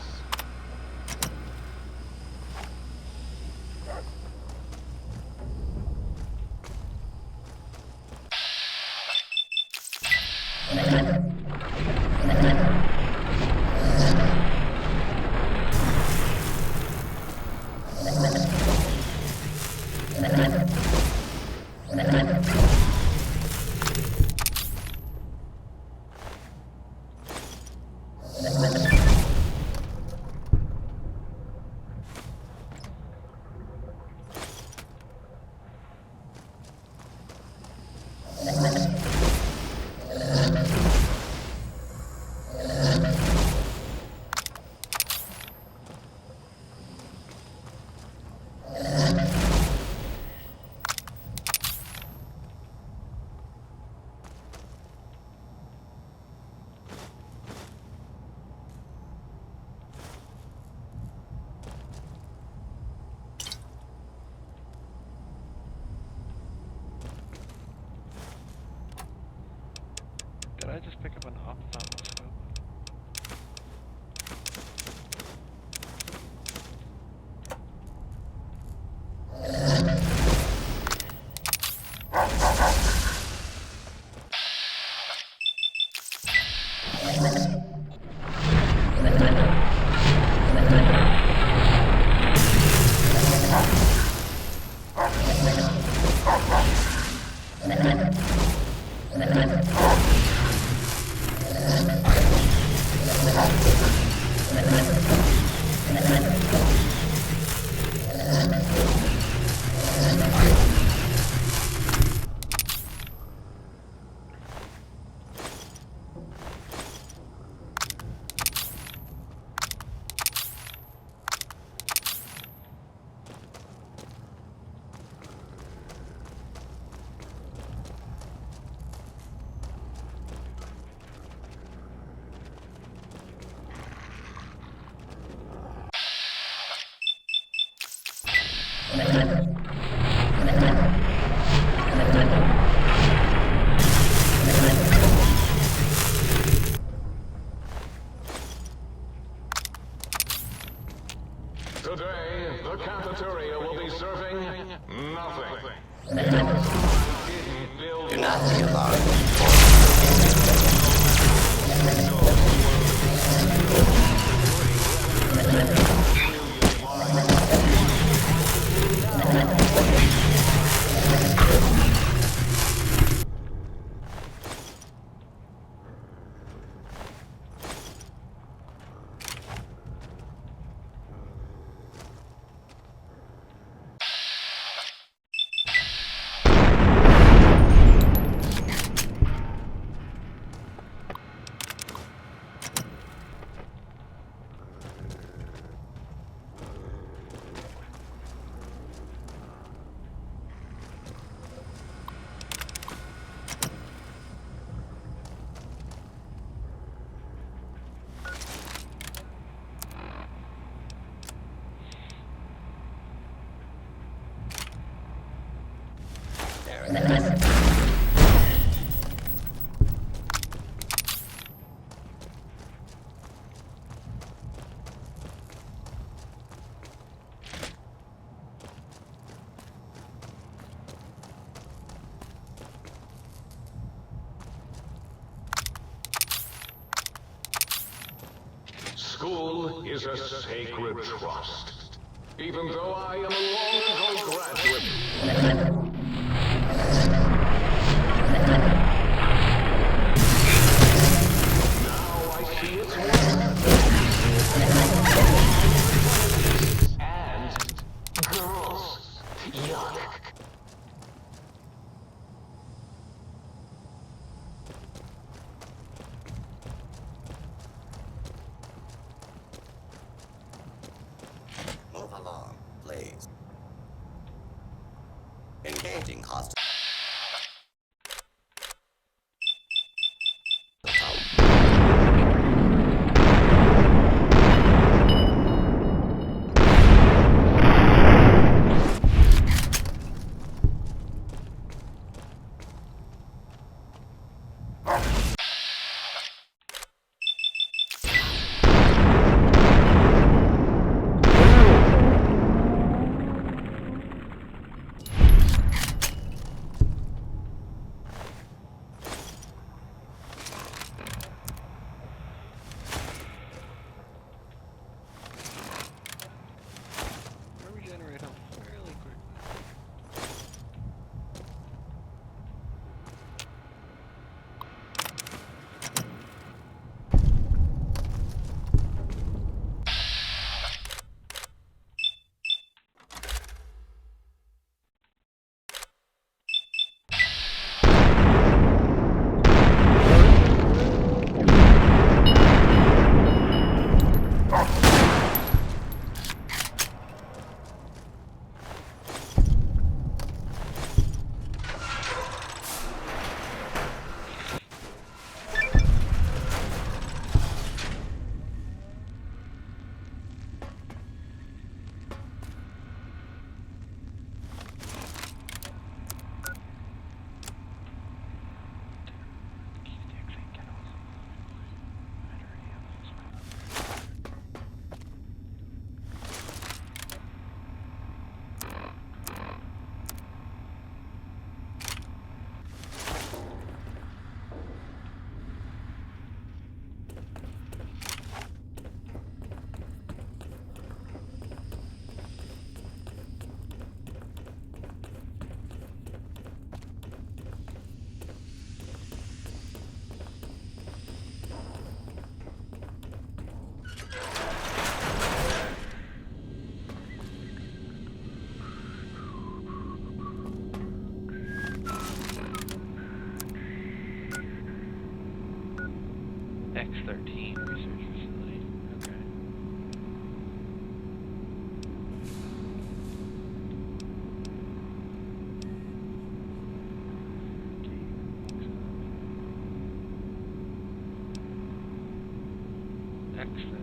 Today, the cafeteria will be serving nothing. Do not be alarmed. School is a sacred trust. Even though I am a long-ago graduate. Now I see its worth. And girls. Yuck. Move along, please. Engaging hostile. Regenerate health fairly quick. X-13 research facility. Okay. X-13.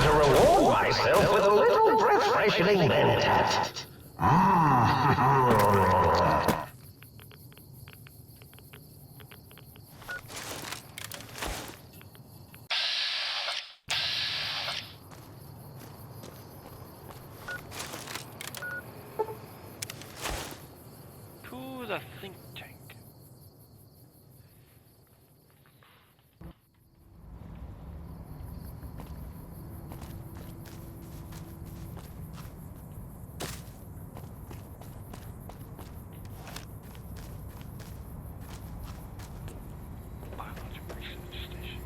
to reward myself with a little breath-freshening mentat. To the think tank. Biological research station.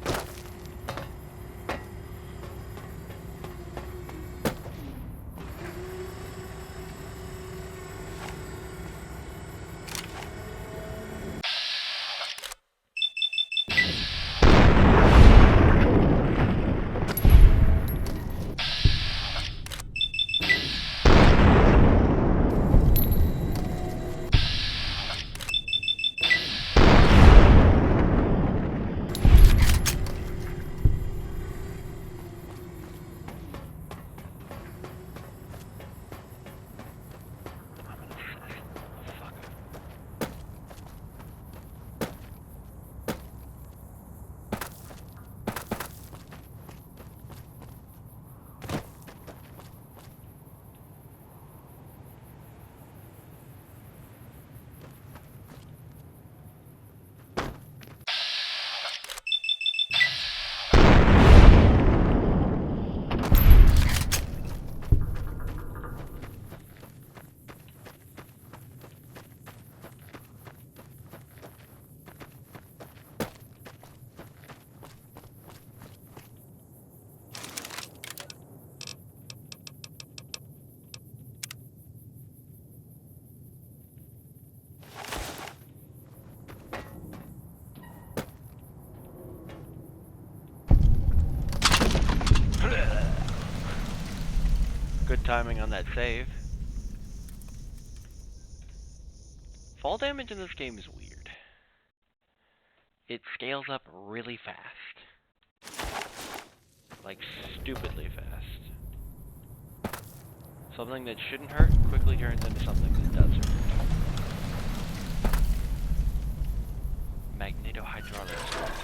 Good timing on that save. Fall damage in this game is weird. It scales up really fast. Like, stupidly fast. Something that shouldn't hurt quickly turns into something that does hurt. Magnetohydraulics.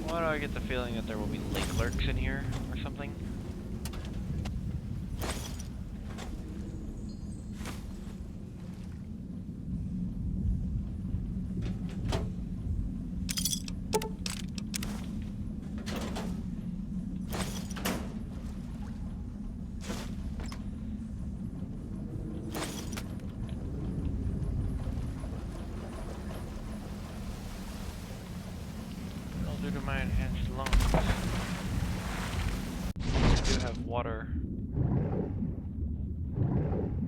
Why do I get the feeling that there will be lake lurks in here or something? Due to my enhanced lungs, I do have water,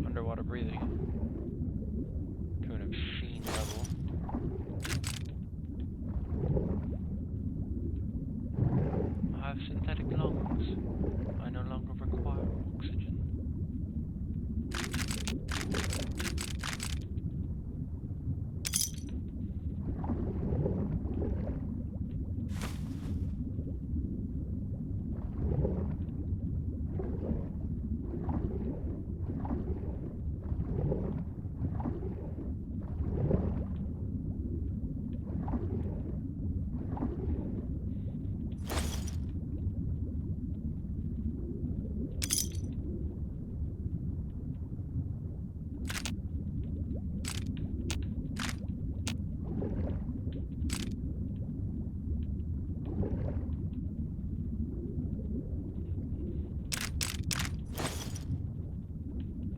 underwater breathing, to an obscene level. I have synthetic lungs. I no longer require oxygen.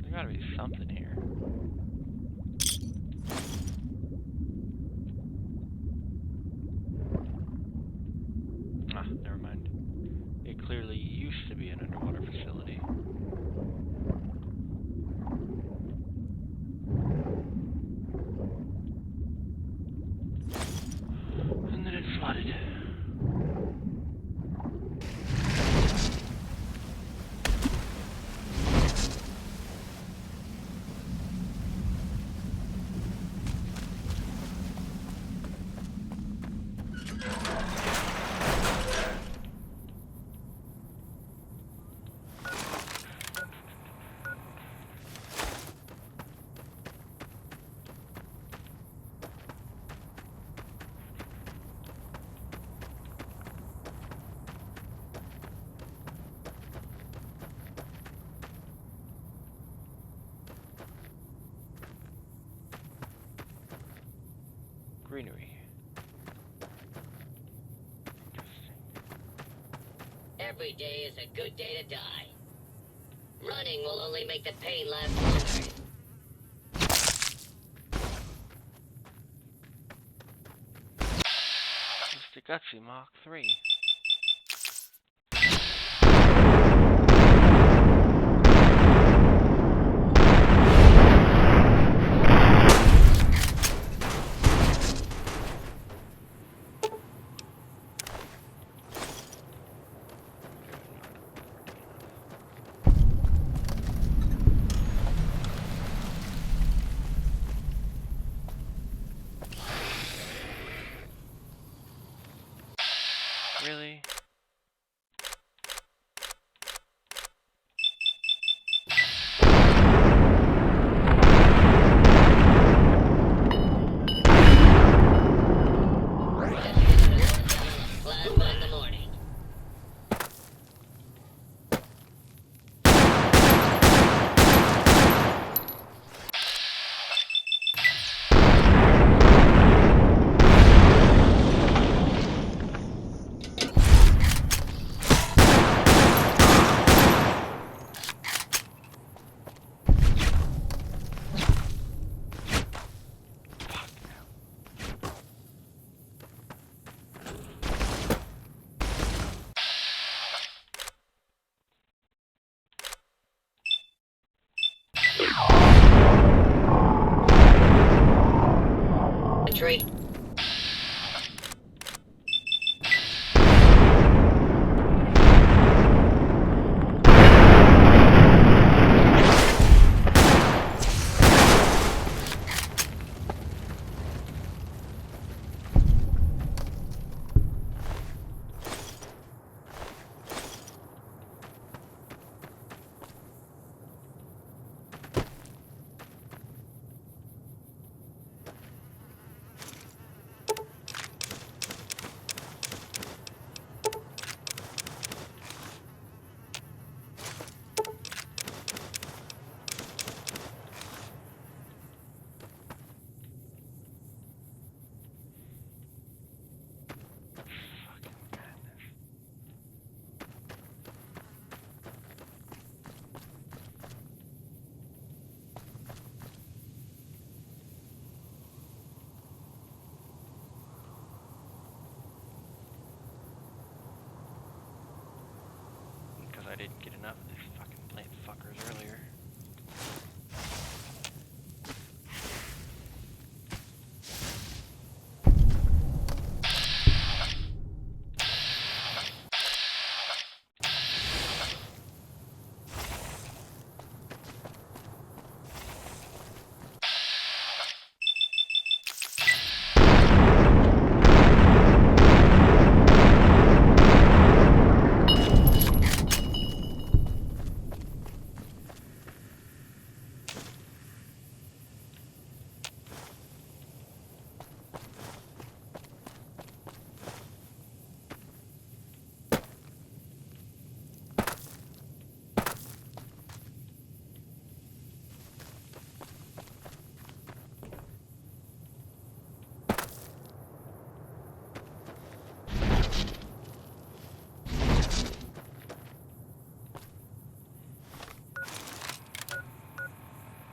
There gotta be something here. Ah, never mind. It clearly used to be an underwater facility. every day is a good day to die. Running will only make the pain last longer. Mr. Gutsy Mach 3. Really? Plasma in the morning. Tree. Because I didn't get enough of these fucking plant fuckers earlier.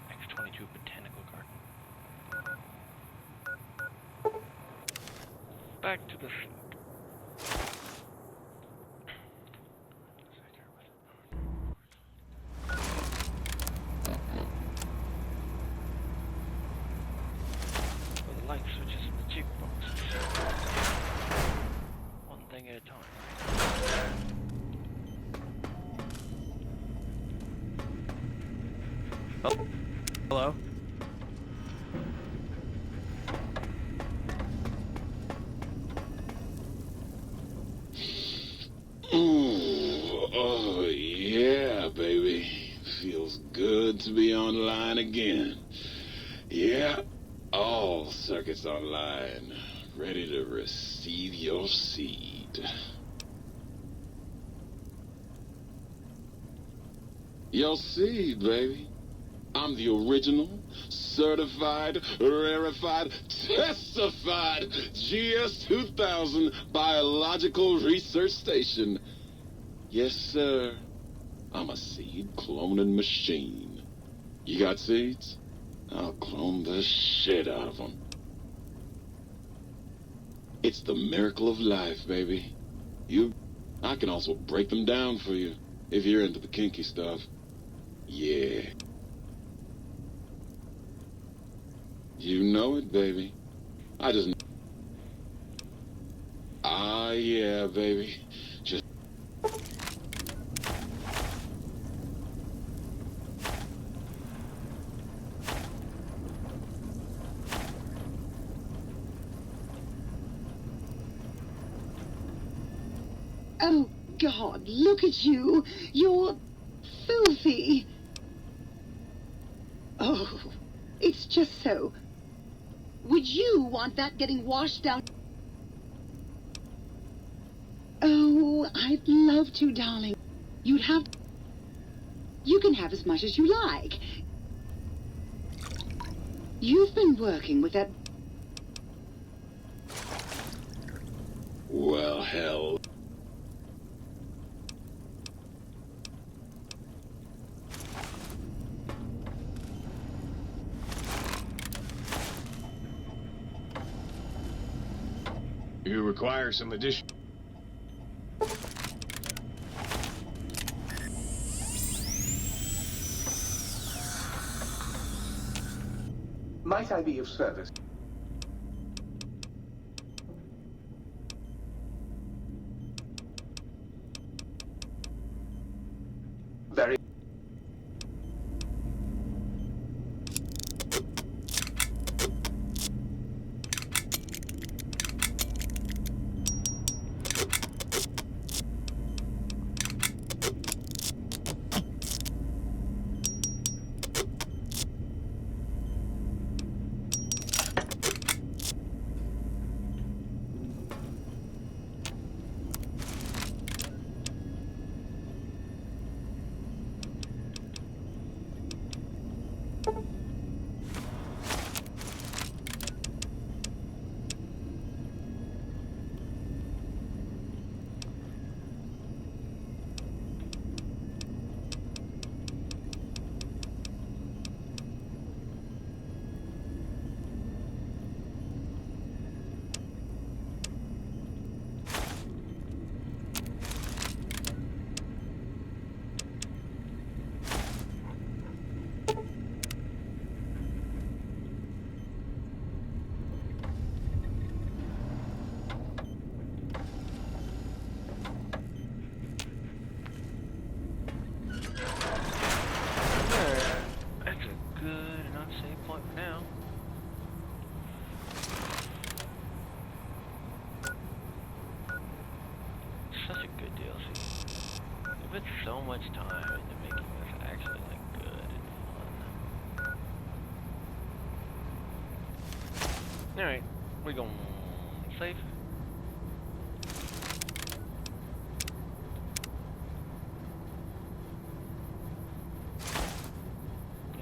X-22 Botanical Garden. Back to the ship. With the light switches in the jukeboxes. One thing at a time. Oh, hello? Ooh, oh yeah, baby. Feels good to be online again. Yeah, all circuits online, ready to receive your seed. Your seed, baby. I'm the original, certified, rarefied, testified GS-2000 Biological Research Station. Yes, sir. I'm a seed cloning machine. You got seeds? I'll clone the shit out of them. It's the miracle of life, baby. I can also break them down for you, if you're into the kinky stuff. Yeah. You know it, baby. I just... Ah, yeah, baby. Just... Oh, God, look at you. You're filthy. Oh, it's just so. Would you want that getting washed down? Oh, I'd love to, darling. You'd have... You can have as much as you like. You've been working with that... Well, hell... You require some addition. Might I be of service? Very. That's a good enough save point for now. Such a good DLC. They put so much time into making this actually like good and fun. Alright, we gon' save.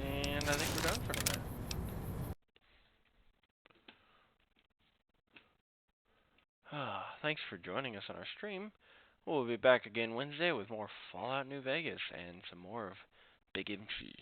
And I think we're done for tonight. Thanks for joining us on our stream. We'll be back again Wednesday with more Fallout New Vegas and some more of Big MC.